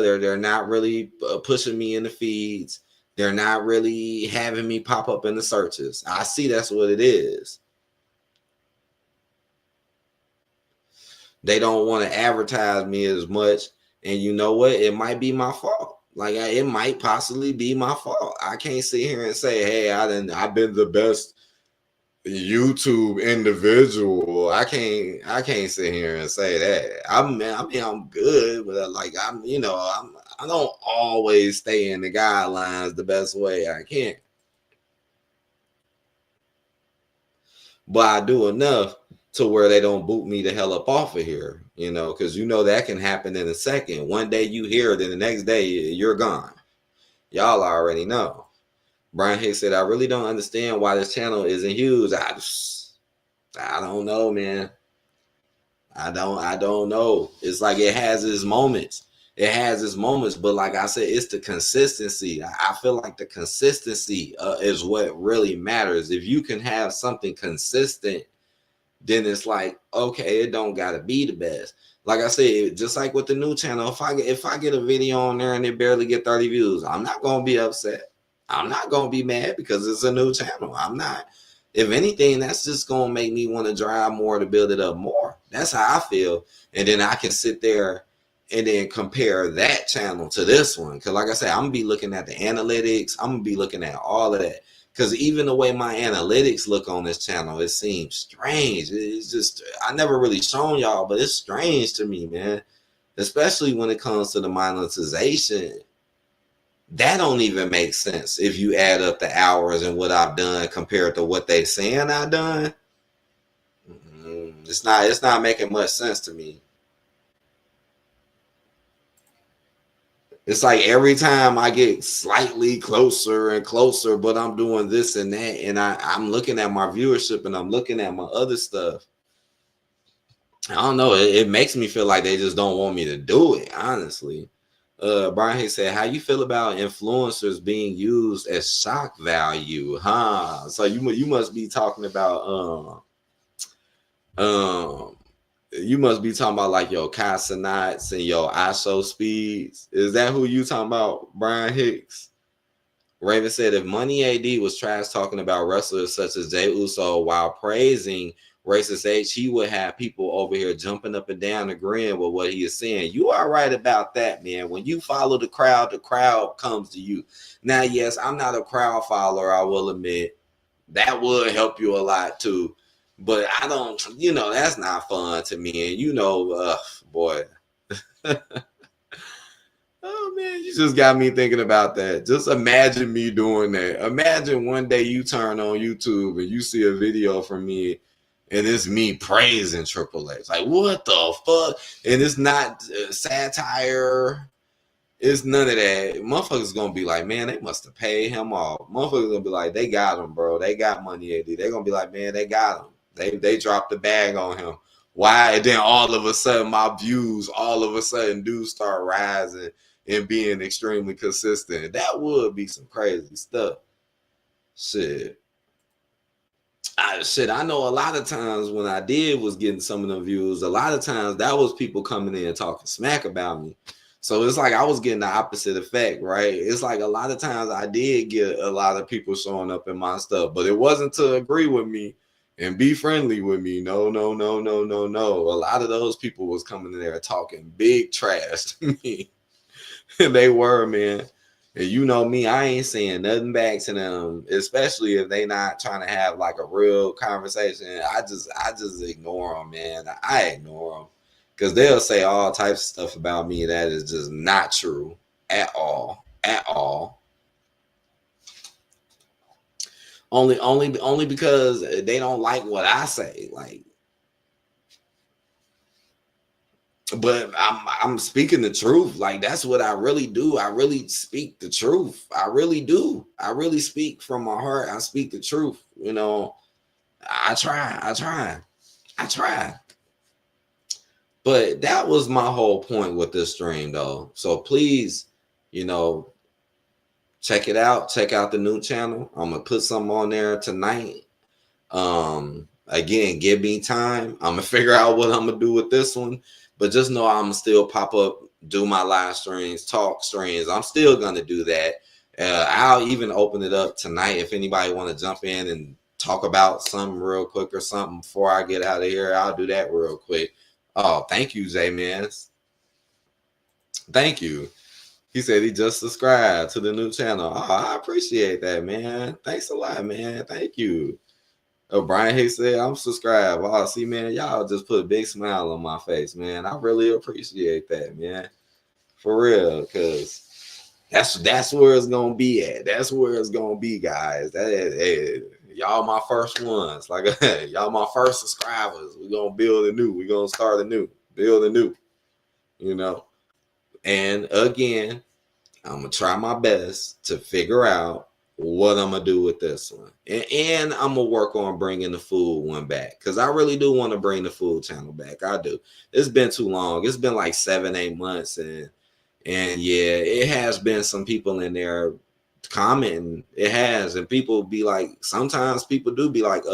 they're not really pushing me in the feeds. They're not really having me pop up in the searches. I see that's what it is. They don't want to advertise me as much. And you know what? It might be my fault. Like, it might possibly be my fault. I can't sit here and say, hey, I've been the best YouTube individual. I can't sit here and say that. I'm good, but like I don't always stay in the guidelines the best way I can. But I do enough to where they don't boot me the hell up off of here, you know, because you know that can happen in a second. One day you here, then the next day you're gone. Y'all already know. Brian Hicks said, I really don't understand why this channel isn't huge. I don't know, man. I don't know. It's like it has its moments. It has its moments, but like I said, it's the consistency. I feel like the consistency is what really matters. If you can have something consistent, then it's like, okay, it don't gotta be the best. Like I said, just like with the new channel, if I get a video on there and it barely get 30 views, I'm not gonna be upset. I'm not gonna be mad because it's a new channel. I'm not. If anything, that's just gonna make me want to drive more to build it up more. That's how I feel. And then I can sit there and then compare that channel to this one. Because like I said, I'm gonna be looking at the analytics. I'm gonna be looking at all of that. Because even the way my analytics look on this channel, it seems strange. It's just, I never really shown y'all, but it's strange to me, man. Especially when it comes to the monetization. That don't even make sense if you add up the hours and what I've done compared to what they saying I done. It's not making much sense to me. It's like every time I get slightly closer and closer, but I'm doing this and that, and I'm looking at my viewership and I'm looking at my other stuff. I don't know. It makes me feel like they just don't want me to do it, honestly. Brian Hayes said, how you feel about influencers being used as shock value? Huh? So you must be talking about you must be talking about like your Kai Cenats and your ISO speeds. Is that who you talking about, Brian Hicks? Raven said, if Money AD was trash talking about wrestlers such as Jey Uso while praising Racist H, he would have people over here jumping up and down agreeing with what he is saying. You are right about that, man. When you follow the crowd comes to you. Now, yes, I'm not a crowd follower, I will admit. That would help you a lot too. But I don't, that's not fun to me. And boy. Oh, man, you just got me thinking about that. Just imagine me doing that. Imagine one day you turn on YouTube and you see a video from me And it's me praising Triple H. Like, what the fuck? And it's not satire. It's none of that. Motherfuckers gonna be like, man, they must have paid him off. Motherfuckers gonna be like, they got him, bro. They got Money AD. They gonna be like, man, they got him. They dropped the bag on him. Why? And then all of a sudden, my views all of a sudden do start rising and being extremely consistent. That would be some crazy stuff. Shit. I know a lot of times when I was getting some of the views, a lot of times that was people coming in and talking smack about me. So it's like I was getting the opposite effect, right? It's like a lot of times I did get a lot of people showing up in my stuff, but it wasn't to agree with me and be friendly with me. No. A lot of those people was coming in there talking big trash to me. They were, man. And you know me, I ain't saying nothing back to them, especially if they not trying to have like a real conversation. I just ignore them, man. I ignore them because they'll say all types of stuff about me that is just not true at all. Only because they don't like what I say, like. But I'm speaking the truth. Like, that's what I really do. I really speak the truth. I really do. I really speak from my heart. I speak the truth. You know, I try. But that was my whole point with this stream, though. So please, you know, check it out. Check out the new channel. I'm gonna put something on there tonight. Again, give me time. I'm gonna figure out what I'm gonna do with this one. But just know I'm still pop up, do my live streams, talk streams. I'm still going to do that. I'll even open it up tonight if anybody want to jump in and talk about something real quick or something before I get out of here. I'll do that real quick. Oh, thank you, J-Mans. Thank you. He said he just subscribed to the new channel. Oh, I appreciate that, man. Thanks a lot, man. Thank you. Oh, Brian Hicks said, I'm subscribed. Oh, see, man, y'all just put a big smile on my face, man. I really appreciate that, man. For real, because that's where it's going to be at. That's where it's going to be, guys. Y'all my first ones. Like, y'all my first subscribers. We're going to build anew. We're going to start anew. Build anew. You know? And, again, I'm going to try my best to figure out what I'm gonna do with this one, and I'm gonna work on bringing the food one back because I really do want to bring the food channel back. I do. It's been too long. It's been like 7-8 months, and yeah, it has been some people in there commenting. It has, and people be like, sometimes people do be like,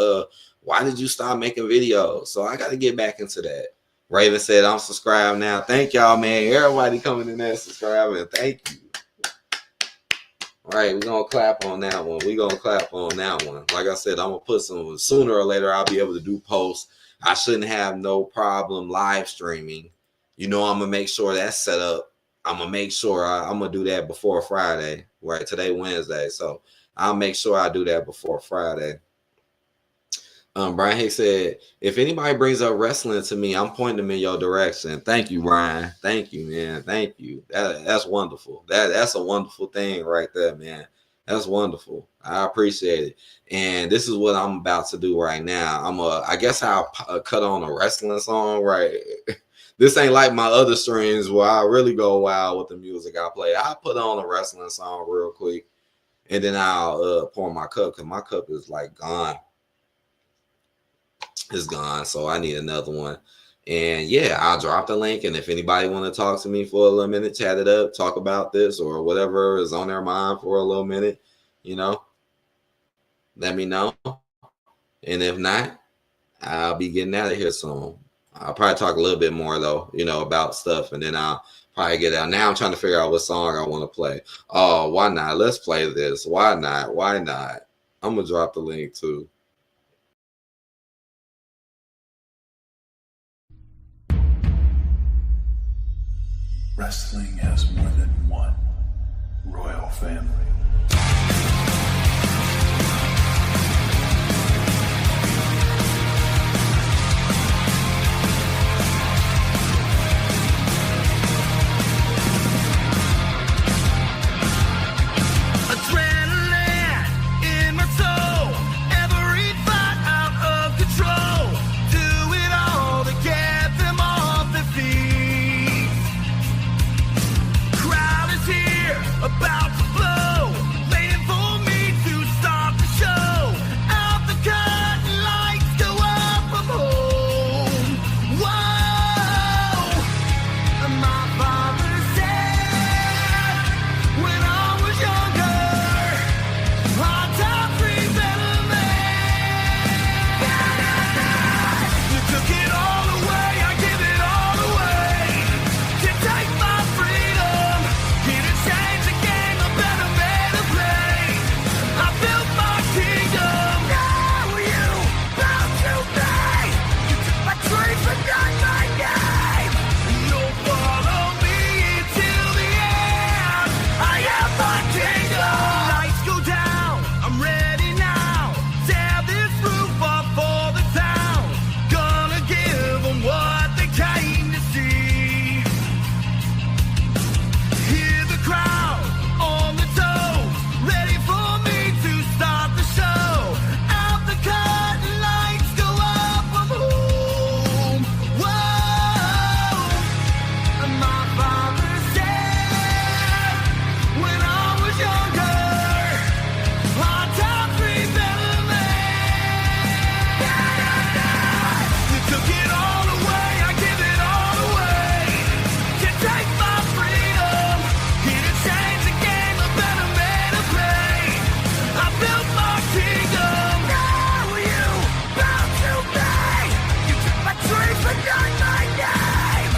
why did you stop making videos? So I got to get back into that. Raven said, I'm subscribed now. Thank y'all, man. Everybody coming in there subscribing. Thank you. All right, we're going to clap on that one. Like I said, I'm going to put some, sooner or later, I'll be able to do posts. I shouldn't have no problem live streaming. You know, I'm going to make sure that's set up. I'm going to make sure I'm going to do that before Friday. Right, today, Wednesday. So I'll make sure I do that before Friday. Brian Hicks said, if anybody brings up wrestling to me, I'm pointing them in your direction. Thank you, Brian. Thank you, man. Thank you. That's wonderful. That's a wonderful thing right there, man. That's wonderful. I appreciate it. And this is what I'm about to do right now. I guess I'll cut on a wrestling song, right? This ain't like my other streams where I really go wild with the music I play. I'll put on a wrestling song real quick, and then I'll pour my cup because my cup is like gone. It's gone, so I need another one. And yeah, I'll drop the link, and if anybody want to talk to me for a little minute, chat it up, talk about this or whatever is on their mind for a little minute, you know, let me know. And if not, I'll be getting out of here soon. I'll probably talk a little bit more though, you know, about stuff, and then I'll probably get out. Now I'm trying to figure out what song I want to play. Oh, why not? Let's play this. Why not? I'm gonna drop the link too. Wrestling has more than one royal family. Adrenaline in my soul, every fight out of control. about to blow, waiting for me to start the show. Out the curtain, lights go up, I'm home. Whoa! My father said when I was younger, hard times bring better men. You took it all away, I give it all away. To take my freedom, didn't change the game, a better man to play. I built my kingdom, now you bow to me. You took my dreams but not my name. You'll follow me until the end. I am my kingdom. Lights go down, I'm ready now. Tear this roof up for the town. Gonna give them what they came to see. Hear the crowd on the toes, ready for me to start the show. Out the curtain, lights go up, I'm home. Whoa! My father said when I was younger, hard times bring better men. You took it all away, I give it all away. To take my freedom, didn't change the game, a better man to play. I built my kingdom, now you bow to me. You took my dreams but not my name.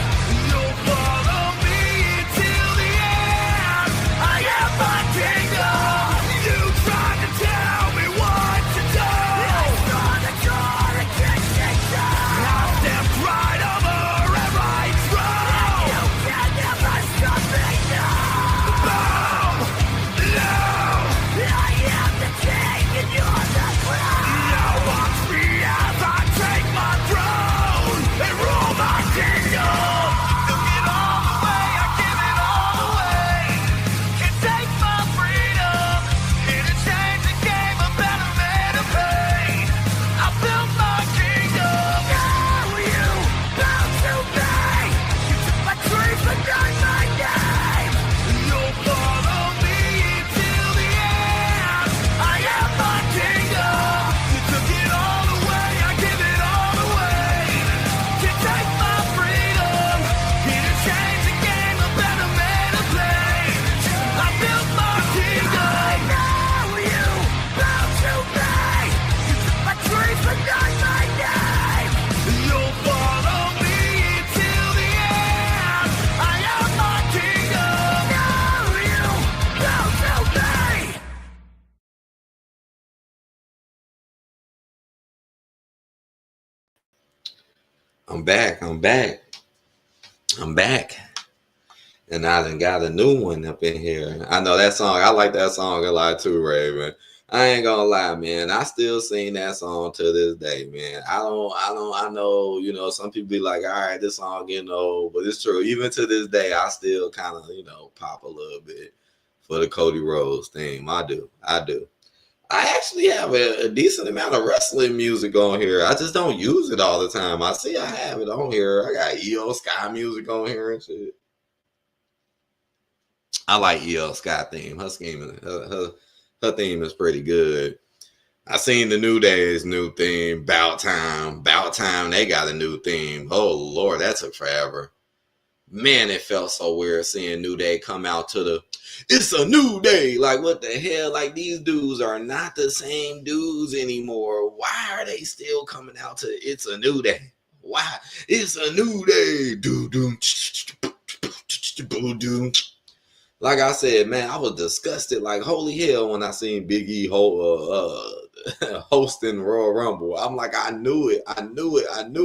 You'll follow me until the end. I am my kingdom. You tried to tell me what to do. I saw the door that can't shake down. I stepped right over every throne. You can never stop me now. Boom! No! I am the king and you're the crown. Now watch me as I take my throne and rule my kingdom. Took it all away, I give it all away. Can't take my freedom. Didn't change the game, a better man to pay. I built my kingdom. Now you bow to me. You took my dreams but not my name. You'll follow me until the end. I am my kingdom. You took it all away, I give it all away. Can't take my freedom. Didn't change the game, a better man to play. I built my kingdom. Now you bow to me. You took my dreams but not my name. You'll follow me until the end. I am my kingdom. Now you bow to me. I'm back. And I done got a new one up in here. I know that song. I like that song a lot too, Raven. I ain't gonna lie, man. I still sing that song to this day, man. I know, some people be like, all right, this song getting old, but it's true. Even to this day, I still kind of, pop a little bit for the Cody Rhodes theme. I do. I actually have a decent amount of wrestling music on here. I just don't use it all the time. I see I have it on here. I got EO Sky music on here and shit. I like EO Sky theme. Her theme is pretty good. I seen the New Day's new theme, Bout Time. They got a new theme. Oh Lord, that took forever. Man, it felt so weird seeing New Day come out to the "It's a new day." Like, what the hell? Like, these dudes are not the same dudes anymore. Why are they still coming out to "It's a new day"? Why? It's a new day. Like I said, man, I was disgusted like holy hell when I seen Big E hosting Royal Rumble. I'm like, I knew it. I knew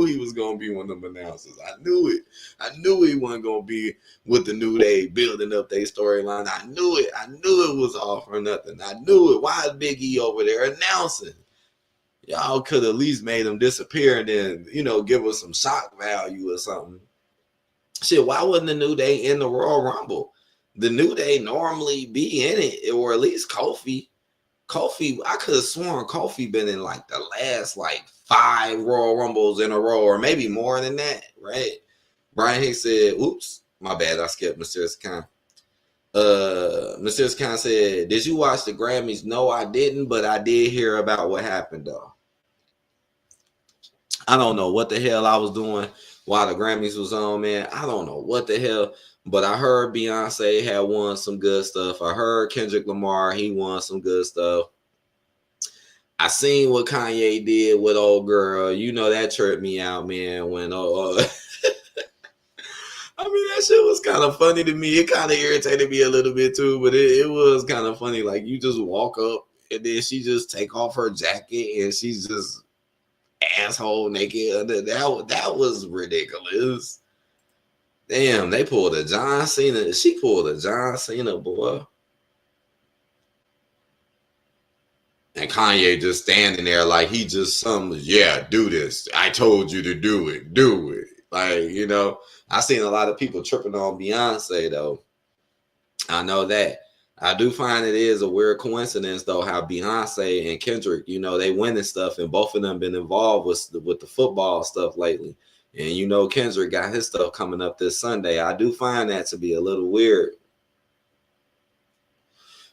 he was going to be one of them announcers. I knew it. I knew he wasn't going to be with the New Day building up their storyline. I knew it. I knew it was all for nothing. I knew it. Why is Big E over there announcing? Y'all could at least made him disappear and then, give us some shock value or something. Shit, why wasn't the New Day in the Royal Rumble? The New Day normally be in it, or at least Kofi. I could have sworn Kofi been in like the last 5 Royal Rumbles in a row, or maybe more than that, right? Brian Hicks said, oops, my bad, I skipped Mysterious Account. Mr. Khan said, did you watch the Grammys? No, I didn't, but I did hear about what happened though. I don't know what the hell I was doing while the Grammys was on, man. I don't know what the hell, but I heard Beyonce had won some good stuff. I heard Kendrick Lamar, he won some good stuff. I seen what Kanye did with old girl. You know, that tripped me out, man. When I mean, that shit was kind of funny to me. It kind of irritated me a little bit too, but it was kind of funny. Like, you just walk up and then she just take off her jacket and she's just asshole naked. That was ridiculous. Damn, they pulled a John Cena. She pulled a John Cena, boy. And Kanye just standing there like he just do this. I told you to do it. Do it. Like, you know, I seen a lot of people tripping on Beyonce, though. I know that. I do find it is a weird coincidence, though, how Beyonce and Kendrick, you know, they winning stuff, and both of them been involved with the football stuff lately. And, you know, Kendrick got his stuff coming up this Sunday. I do find that to be a little weird.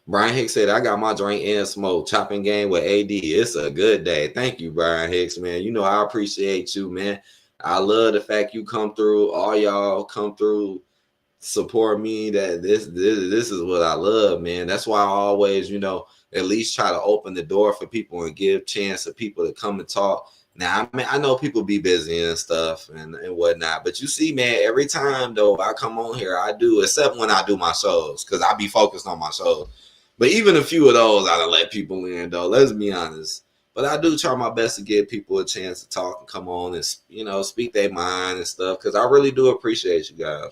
Brian Hicks said, I got my drink and smoke. Chopping game with AD. It's a good day. Thank you, Brian Hicks, man. You know, I appreciate you, man. I love the fact you come through. All y'all come through, support me. That this is what I love, man. That's why I always, you know, at least try to open the door for people and give chance to people to come and talk. Now, I mean, I know people be busy and stuff and whatnot, but you see, man, every time, though, I come on here, I do, except when I do my shows, because I be focused on my shows. But even a few of those, I don't let people in, though. Let's be honest. But I do try my best to give people a chance to talk and come on and, you know, speak their mind and stuff, because I really do appreciate you guys.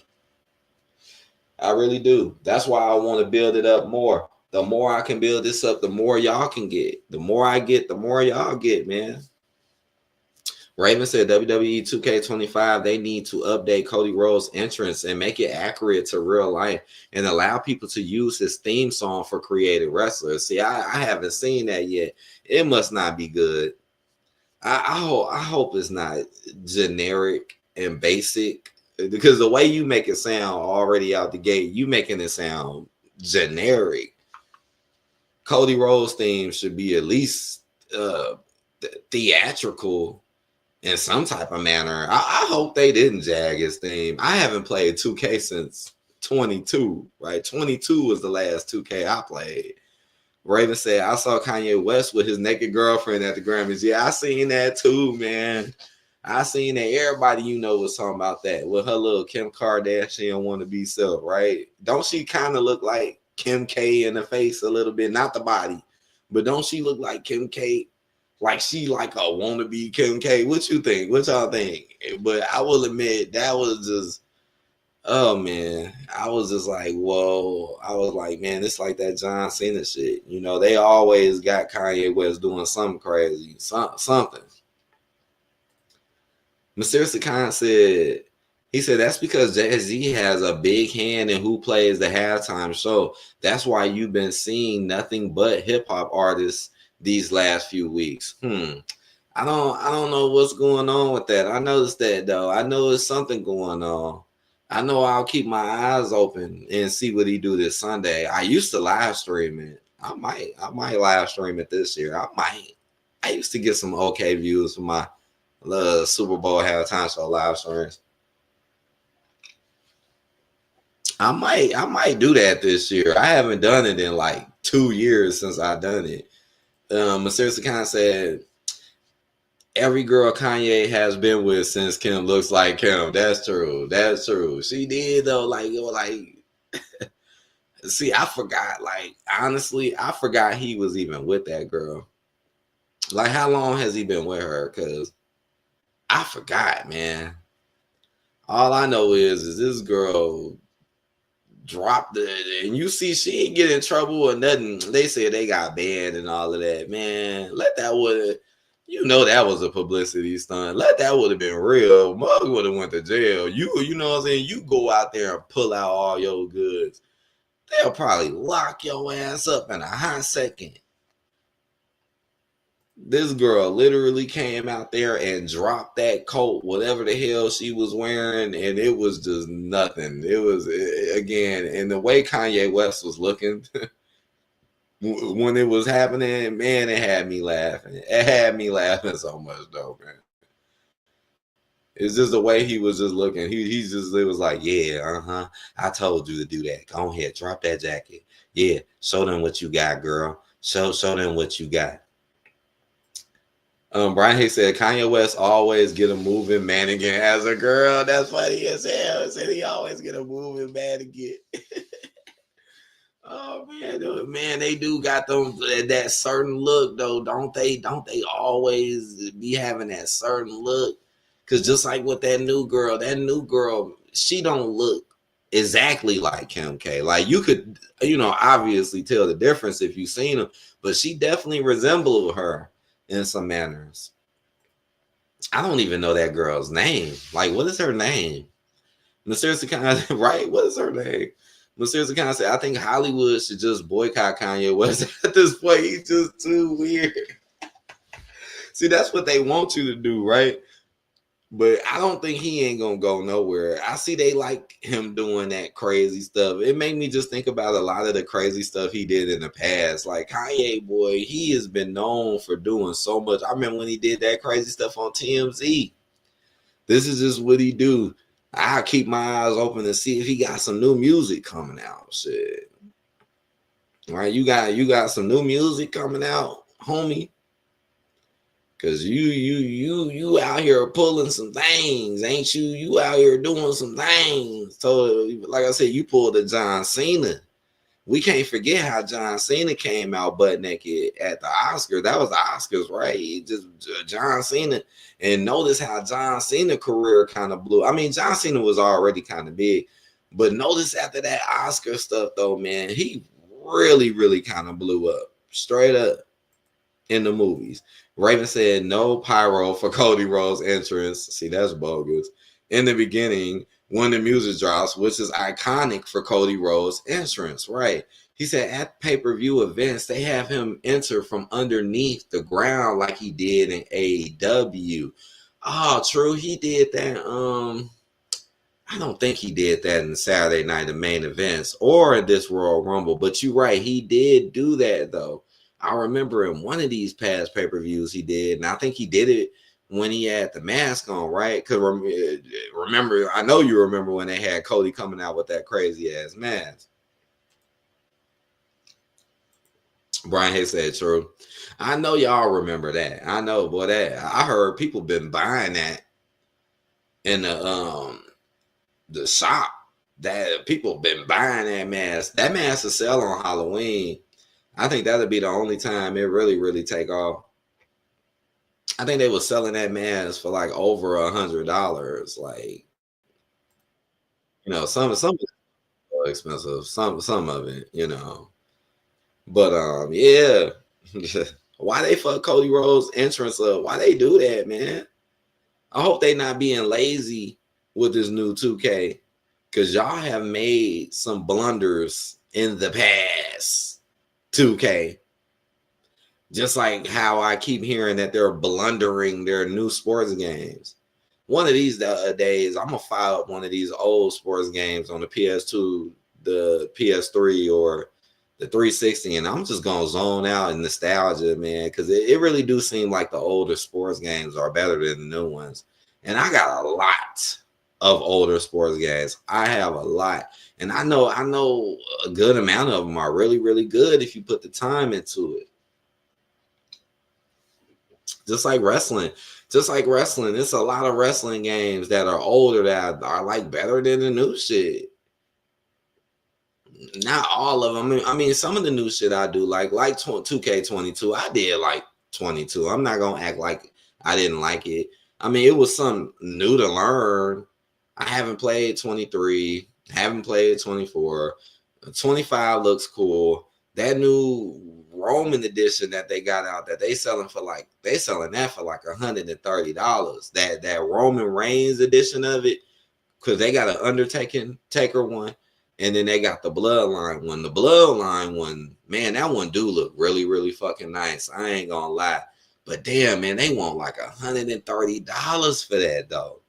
I really do. That's why I want to build it up more. The more I can build this up, the more y'all can get. The more I get, the more y'all get, man. Raven said WWE 2K25, they need to update Cody Rhodes' entrance and make it accurate to real life and allow people to use his theme song for creative wrestlers. See, I haven't seen that yet. It must not be good. I hope it's not generic and basic, because the way you make it sound already out the gate, you making it sound generic. Cody Rhodes' theme should be at least theatrical in some type of manner. I hope they didn't jag his theme. I haven't played 2K since 22, right? 22 was the last 2K I played. Raven said, I saw Kanye West with his naked girlfriend at the Grammys. Yeah, I seen that too, man. I seen that. Everybody you know was talking about that with her little Kim Kardashian wannabe self, right? Don't she kind of look like Kim K in the face a little bit? Not the body, but don't she look like Kim K? Like she like a wannabe Kim K. What you think? What y'all think? But I will admit that was just, oh man, I was just like, whoa. I was like, man, it's like that John Cena shit. You know, they always got Kanye West doing something crazy, something. Mr. Khan said, he said, that's because Jay-Z has a big hand in who plays the halftime show. That's why you've been seeing nothing but hip hop artists these last few weeks. I don't know what's going on with that. I noticed that though. I know there's something going on. I know I'll keep my eyes open and see what he do this Sunday. I used to live stream it. I might live stream it this year. I used to get some okay views for my Super Bowl halftime show live streams. I might do that this year. I haven't done it in like 2 years since I done it. Mr. Khan said, every girl Kanye has been with since Kim looks like Kim. That's true. That's true. She did though. Like, see, I forgot. Like, honestly, I forgot he was even with that girl. Like, how long has he been with her? Because I forgot, man. All I know is this girl dropped it, and you see she ain't get in trouble or nothing. They said they got banned and all of that. Man, let that would, you know, that was a publicity stunt. Let that would have been real. Mug would have went to jail. You know what I'm saying? You go out there and pull out all your goods, they'll probably lock your ass up in a hot second. This girl literally came out there and dropped that coat, whatever the hell she was wearing, and it was just nothing. It was, again, and the way Kanye West was looking when it was happening, man, it had me laughing. It had me laughing so much, though, man. It's just the way he was just looking. He's just, it was like, yeah, I told you to do that. Go ahead, drop that jacket. Yeah, show them what you got, girl. Show them what you got. Brian Hayes said Kanye West always get a moving mannequin as a girl. That's funny as hell. He said he always get a moving mannequin. Oh man, they do got them that certain look though, don't they? Don't they always be having that certain look? Cause just like with that new girl, she don't look exactly like Kim K. Like you could, obviously tell the difference if you've seen her, but she definitely resembled her in some manners. I don't even know that girl's name. Like, what is her name? Mysterious Kanye, right? What is her name? Mysterious Kanye said, I think Hollywood should just boycott Kanye West at this point. He's just too weird. See, that's what they want you to do, right? But I don't think he ain't gonna go nowhere. I see they like him doing that crazy stuff. It made me just think about a lot of the crazy stuff he did in the past. Like Kanye, boy, he has been known for doing so much. I remember when he did that crazy stuff on TMZ. This is just what he do. I'll keep my eyes open to see if he got some new music coming out. Shit. All right, you got some new music coming out, homie. Cause you out here pulling some things, ain't you? You out here doing some things. So, like I said, you pulled a John Cena. We can't forget how John Cena came out butt naked at the Oscars. That was the Oscars, right? Just John Cena. And notice how John Cena career kind of blew. I mean, John Cena was already kind of big, but notice after that Oscar stuff, though, man, he really, really kind of blew up straight up in the movies. Raven said no pyro for Cody Rhodes' entrance. See, that's bogus. In the beginning, when the music drops, which is iconic for Cody Rhodes' entrance, right? He said at pay-per-view events, they have him enter from underneath the ground like he did in AEW. Oh, true. He did that. I don't think he did that in Saturday night, the main events, or in this Royal Rumble. But you're right. He did do that, though. I remember in one of these past pay-per-views he did, and I think he did it when he had the mask on, right? Because remember, I know you remember when they had Cody coming out with that crazy-ass mask. Brian Hayes said true. I know y'all remember that. I know, boy, that I heard people been buying that in the shop. That people been buying that mask. That mask will sell on Halloween. I think that'll be the only time it really, really take off. I think they were selling that mask for like over $100. Like, some of it is expensive. Some of it, But yeah. Why they fuck Cody Rhodes' entrance up? Why they do that, man? I hope they not being lazy with this new 2K, because y'all have made some blunders in the past. 2K, just like how I keep hearing that they're blundering their new sports games. One of these days, I'm gonna fire up one of these old sports games on the PS2, the PS3, or the 360, and I'm just gonna zone out in nostalgia, man, because it really do seem like the older sports games are better than the new ones. And I got a lot of older sports games. I have a lot. And I know a good amount of them are really, really good if you put the time into it. Just like wrestling. It's a lot of wrestling games that are older that are like better than the new shit. Not all of them. I mean, some of the new shit I do like 2K22. I did like 22. I'm not gonna act like I didn't like it. I mean, it was something new to learn. I haven't played 23. Haven't played 24. 25 looks cool. That new Roman edition that they got out that they selling that for like $130. That Roman Reigns edition of it, because they got an Taker one, and then they got the Bloodline one. The Bloodline one, man, that one do look really, really fucking nice. I ain't gonna lie. But damn, man, they want like $130 for that though.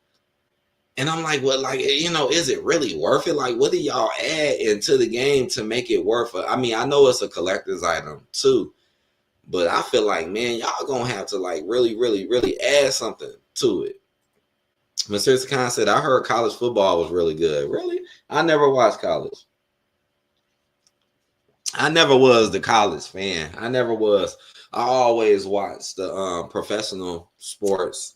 And I'm like, well, like, is it really worth it? Like, what do y'all add into the game to make it worth it? I mean, I know it's a collector's item too, but I feel like, man, y'all gonna have to like really, really, really add something to it. Mr. Khan said, I heard college football was really good. Really? I never watched college. I never was the college fan. I never was. I always watched the professional sports.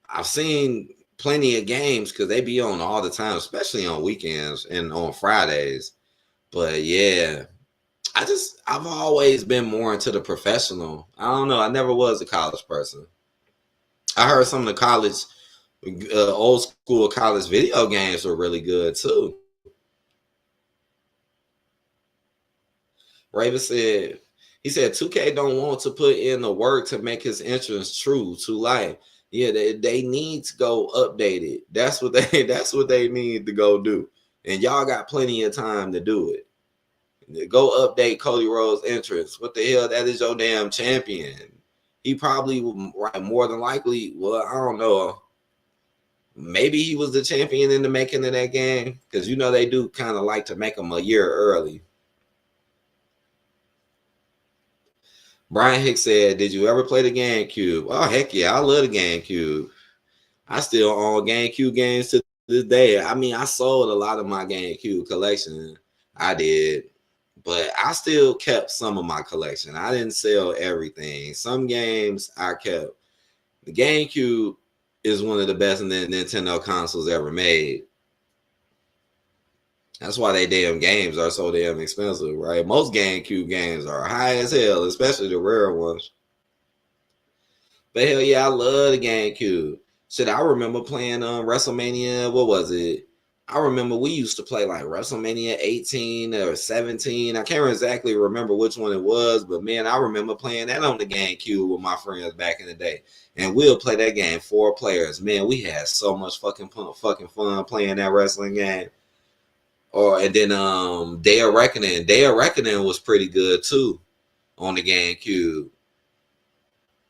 I've seen plenty of games because they be on all the time, especially on weekends and on Fridays. But yeah, I've always been more into the professional. I don't know. I never was a college person. I heard some of the college, old school college video games were really good too. Raven said, he said 2K don't want to put in the work to make his entrance true to life. Yeah, they need to go update it. That's what they need to go do. And y'all got plenty of time to do it. Go update Cody Rhodes' entrance. What the hell? That is your damn champion. He probably, more than likely, well, I don't know. Maybe he was the champion in the making of that game. Because they do kind of like to make him a year early. Brian Hicks said, did you ever play the GameCube? Oh, heck yeah. I love the GameCube. I still own GameCube games to this day. I mean, I sold a lot of my GameCube collection. I did. But I still kept some of my collection. I didn't sell everything. Some games I kept. The GameCube is one of the best Nintendo consoles ever made. That's why they damn games are so damn expensive, right? Most GameCube games are high as hell, especially the rare ones. But hell yeah, I love the GameCube. Shit, I remember playing WrestleMania. What was it? I remember we used to play like WrestleMania 18 or 17. I can't exactly remember which one it was, but man, I remember playing that on the GameCube with my friends back in the day. And we'll play that game 4 players. Man, we had so much fucking fun playing that wrestling game. And then Day of Reckoning. Day of Reckoning was pretty good too on the GameCube.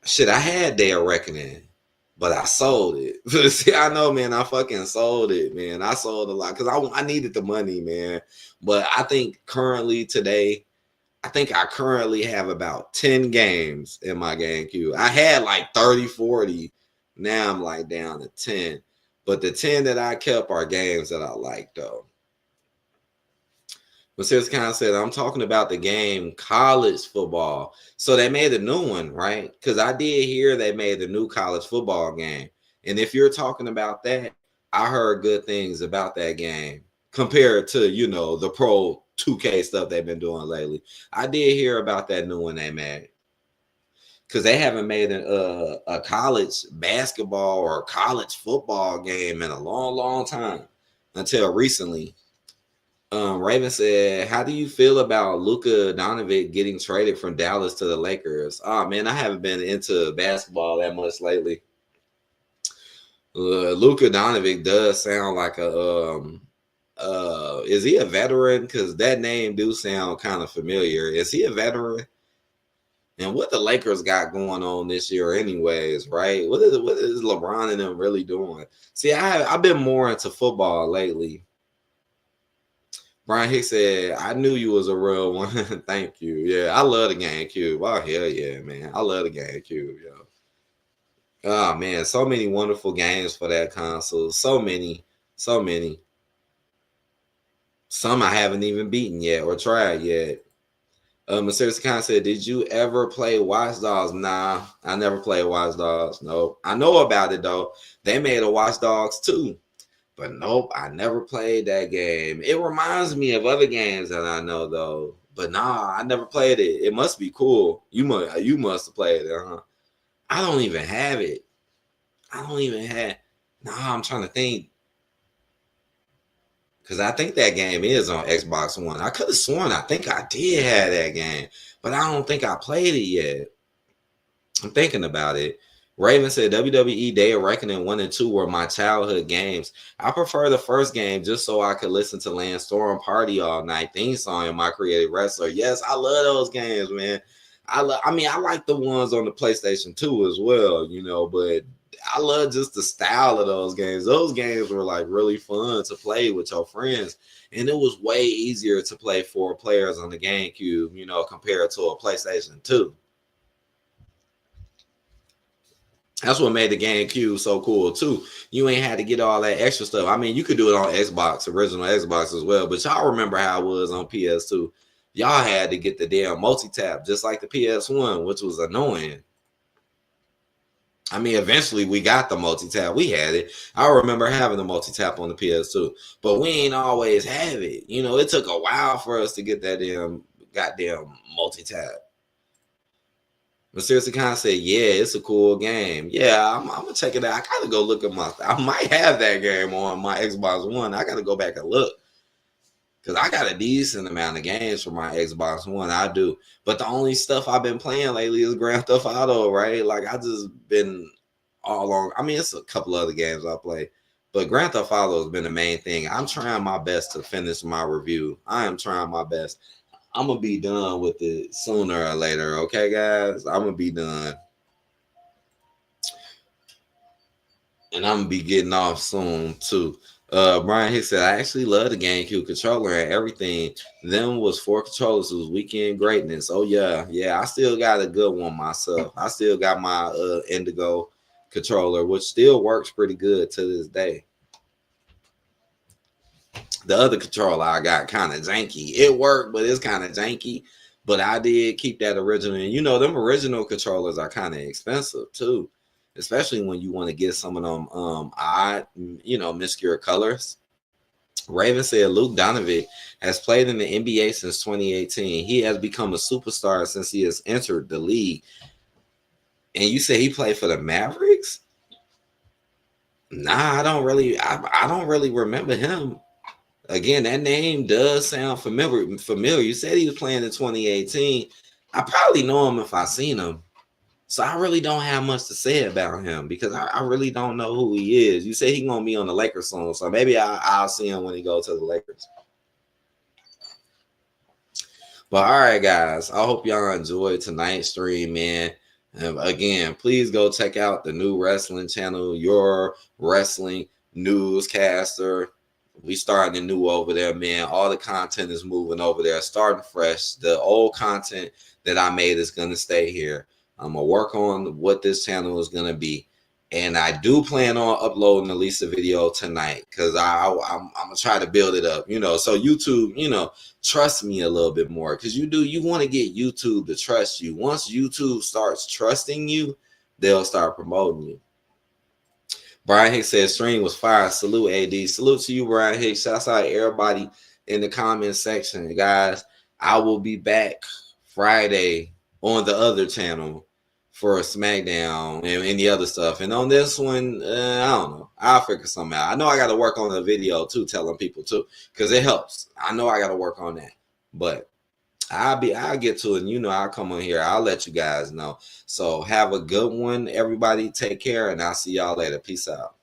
Shit, I had Day of Reckoning, but I sold it. See, I know, man, I fucking sold it, man. I sold a lot because I needed the money, man. But I think currently today, I currently have about 10 games in my GameCube. I had like 30, 40. Now I'm like down to 10. But the 10 that I kept are games that I like, though. But seriously, kind of said, I'm talking about the game college football. So they made a new one, right? Because I did hear they made a new college football game. And if you're talking about that, I heard good things about that game compared to, the Pro 2K stuff they've been doing lately. I did hear about that new one they made. Because they haven't made a college basketball or college football game in a long, long time until recently. Raven said, how do you feel about Luka Doncic getting traded from Dallas to the Lakers? Oh, man, I haven't been into basketball that much lately. Luka Doncic does sound like is he a veteran? Because that name do sound kind of familiar. Is he a veteran? And what the Lakers got going on this year anyways, right? What is LeBron and them really doing? See, I've been more into football lately. Brian Hicks said, I knew you was a real one. Thank you. Yeah, I love the GameCube. Oh, hell yeah, man. I love the GameCube, yo. Oh, man, so many wonderful games for that console. So many. Some I haven't even beaten yet or tried yet. Mr. Khan said, did you ever play Watch Dogs? Nah, I never played Watch Dogs. Nope. I know about it, though. They made a Watch Dogs, too. But nope, I never played that game. It reminds me of other games that I know, though. But nah, I never played it. It must be cool. You must have played it, huh? I don't even have it. Nah, I'm trying to think. Because I think that game is on Xbox One. I could have sworn I think I did have that game. But I don't think I played it yet. I'm thinking about it. Raven said WWE Day of Reckoning 1 and 2 were my childhood games. I prefer the first game just so I could listen to Lance Storm Party all night theme song and My Creative Wrestler. Yes, I love those games, man. I mean, I like the ones on the PlayStation 2 as well, you know, but I love just the style of those games. Those games were like really fun to play with your friends. And it was way easier to play 4 players on the GameCube, you know, compared to a PlayStation 2. That's what made the GameCube so cool too. You ain't had to get all that extra stuff. I mean, you could do it on Xbox, original Xbox as well. But y'all remember how it was on PS2. Y'all had to get the damn multi-tap, just like the PS1, which was annoying. I mean, eventually we got the multi-tap. We had it. I remember having the multi-tap on the PS2, but we ain't always have it. You know, it took a while for us to get that damn goddamn multi-tap. But seriously, kind of said, yeah, it's a cool game. Yeah, I'm gonna check it out. I gotta go look at I might have that game on my Xbox One. I gotta go back and look. Because I got a decent amount of games for my Xbox One. I do. But the only stuff I've been playing lately is Grand Theft Auto, right? Like, I just been all on. I mean, it's a couple other games I play. But Grand Theft Auto has been the main thing. I'm trying my best to finish my review. I am trying my best. I'm going to be done with it sooner or later. Okay, guys? I'm going to be done. And I'm going to be getting off soon, too. Brian Hicks said, I actually love the GameCube controller and everything. Them was 4 controllers. It was weekend greatness. Oh, yeah. Yeah, I still got a good one myself. I still got my Indigo controller, which still works pretty good to this day. The other controller I got kind of janky. It worked, but it's kind of janky. But I did keep that original. And, you know, them original controllers are kind of expensive, too. Especially when you want to get some of them odd, you know, obscure colors. Raven said Luke Donovan has played in the NBA since 2018. He has become a superstar since he has entered the league. And you say he played for the Mavericks? Nah, I don't really remember him. Again, that name does sound familiar. You said he was playing in 2018. I probably know him if I seen him. So I really don't have much to say about him because I really don't know who he is. You say he's going to be on the Lakers soon, so maybe I'll see him when he goes to the Lakers. But all right, guys, I hope y'all enjoyed tonight's stream, man. And again, please go check out the new wrestling channel, Your Wrestling Newscaster. We starting new over there, man. All the content is moving over there, starting fresh. The old content that I made is going to stay here. I'm going to work on what this channel is going to be. And I do plan on uploading at least a video tonight because I'm going to try to build it up, you know. So YouTube, you know, trust me a little bit more because you want to get YouTube to trust you. Once YouTube starts trusting you, they'll start promoting you. Brian Hicks says stream was fire. Salute, AD. Salute to you, Brian Hicks. Shouts out everybody in the comment section. Guys, I will be back Friday on the other channel for a SmackDown and any other stuff. And on this one, I don't know. I'll figure something out. I know I got to work on the video too, telling people too, because it helps. I know I got to work on that. But I'll get to it. And, you know, I'll come on here. I'll let you guys know. So have a good one, everybody. Take care, and I'll see y'all later. Peace out.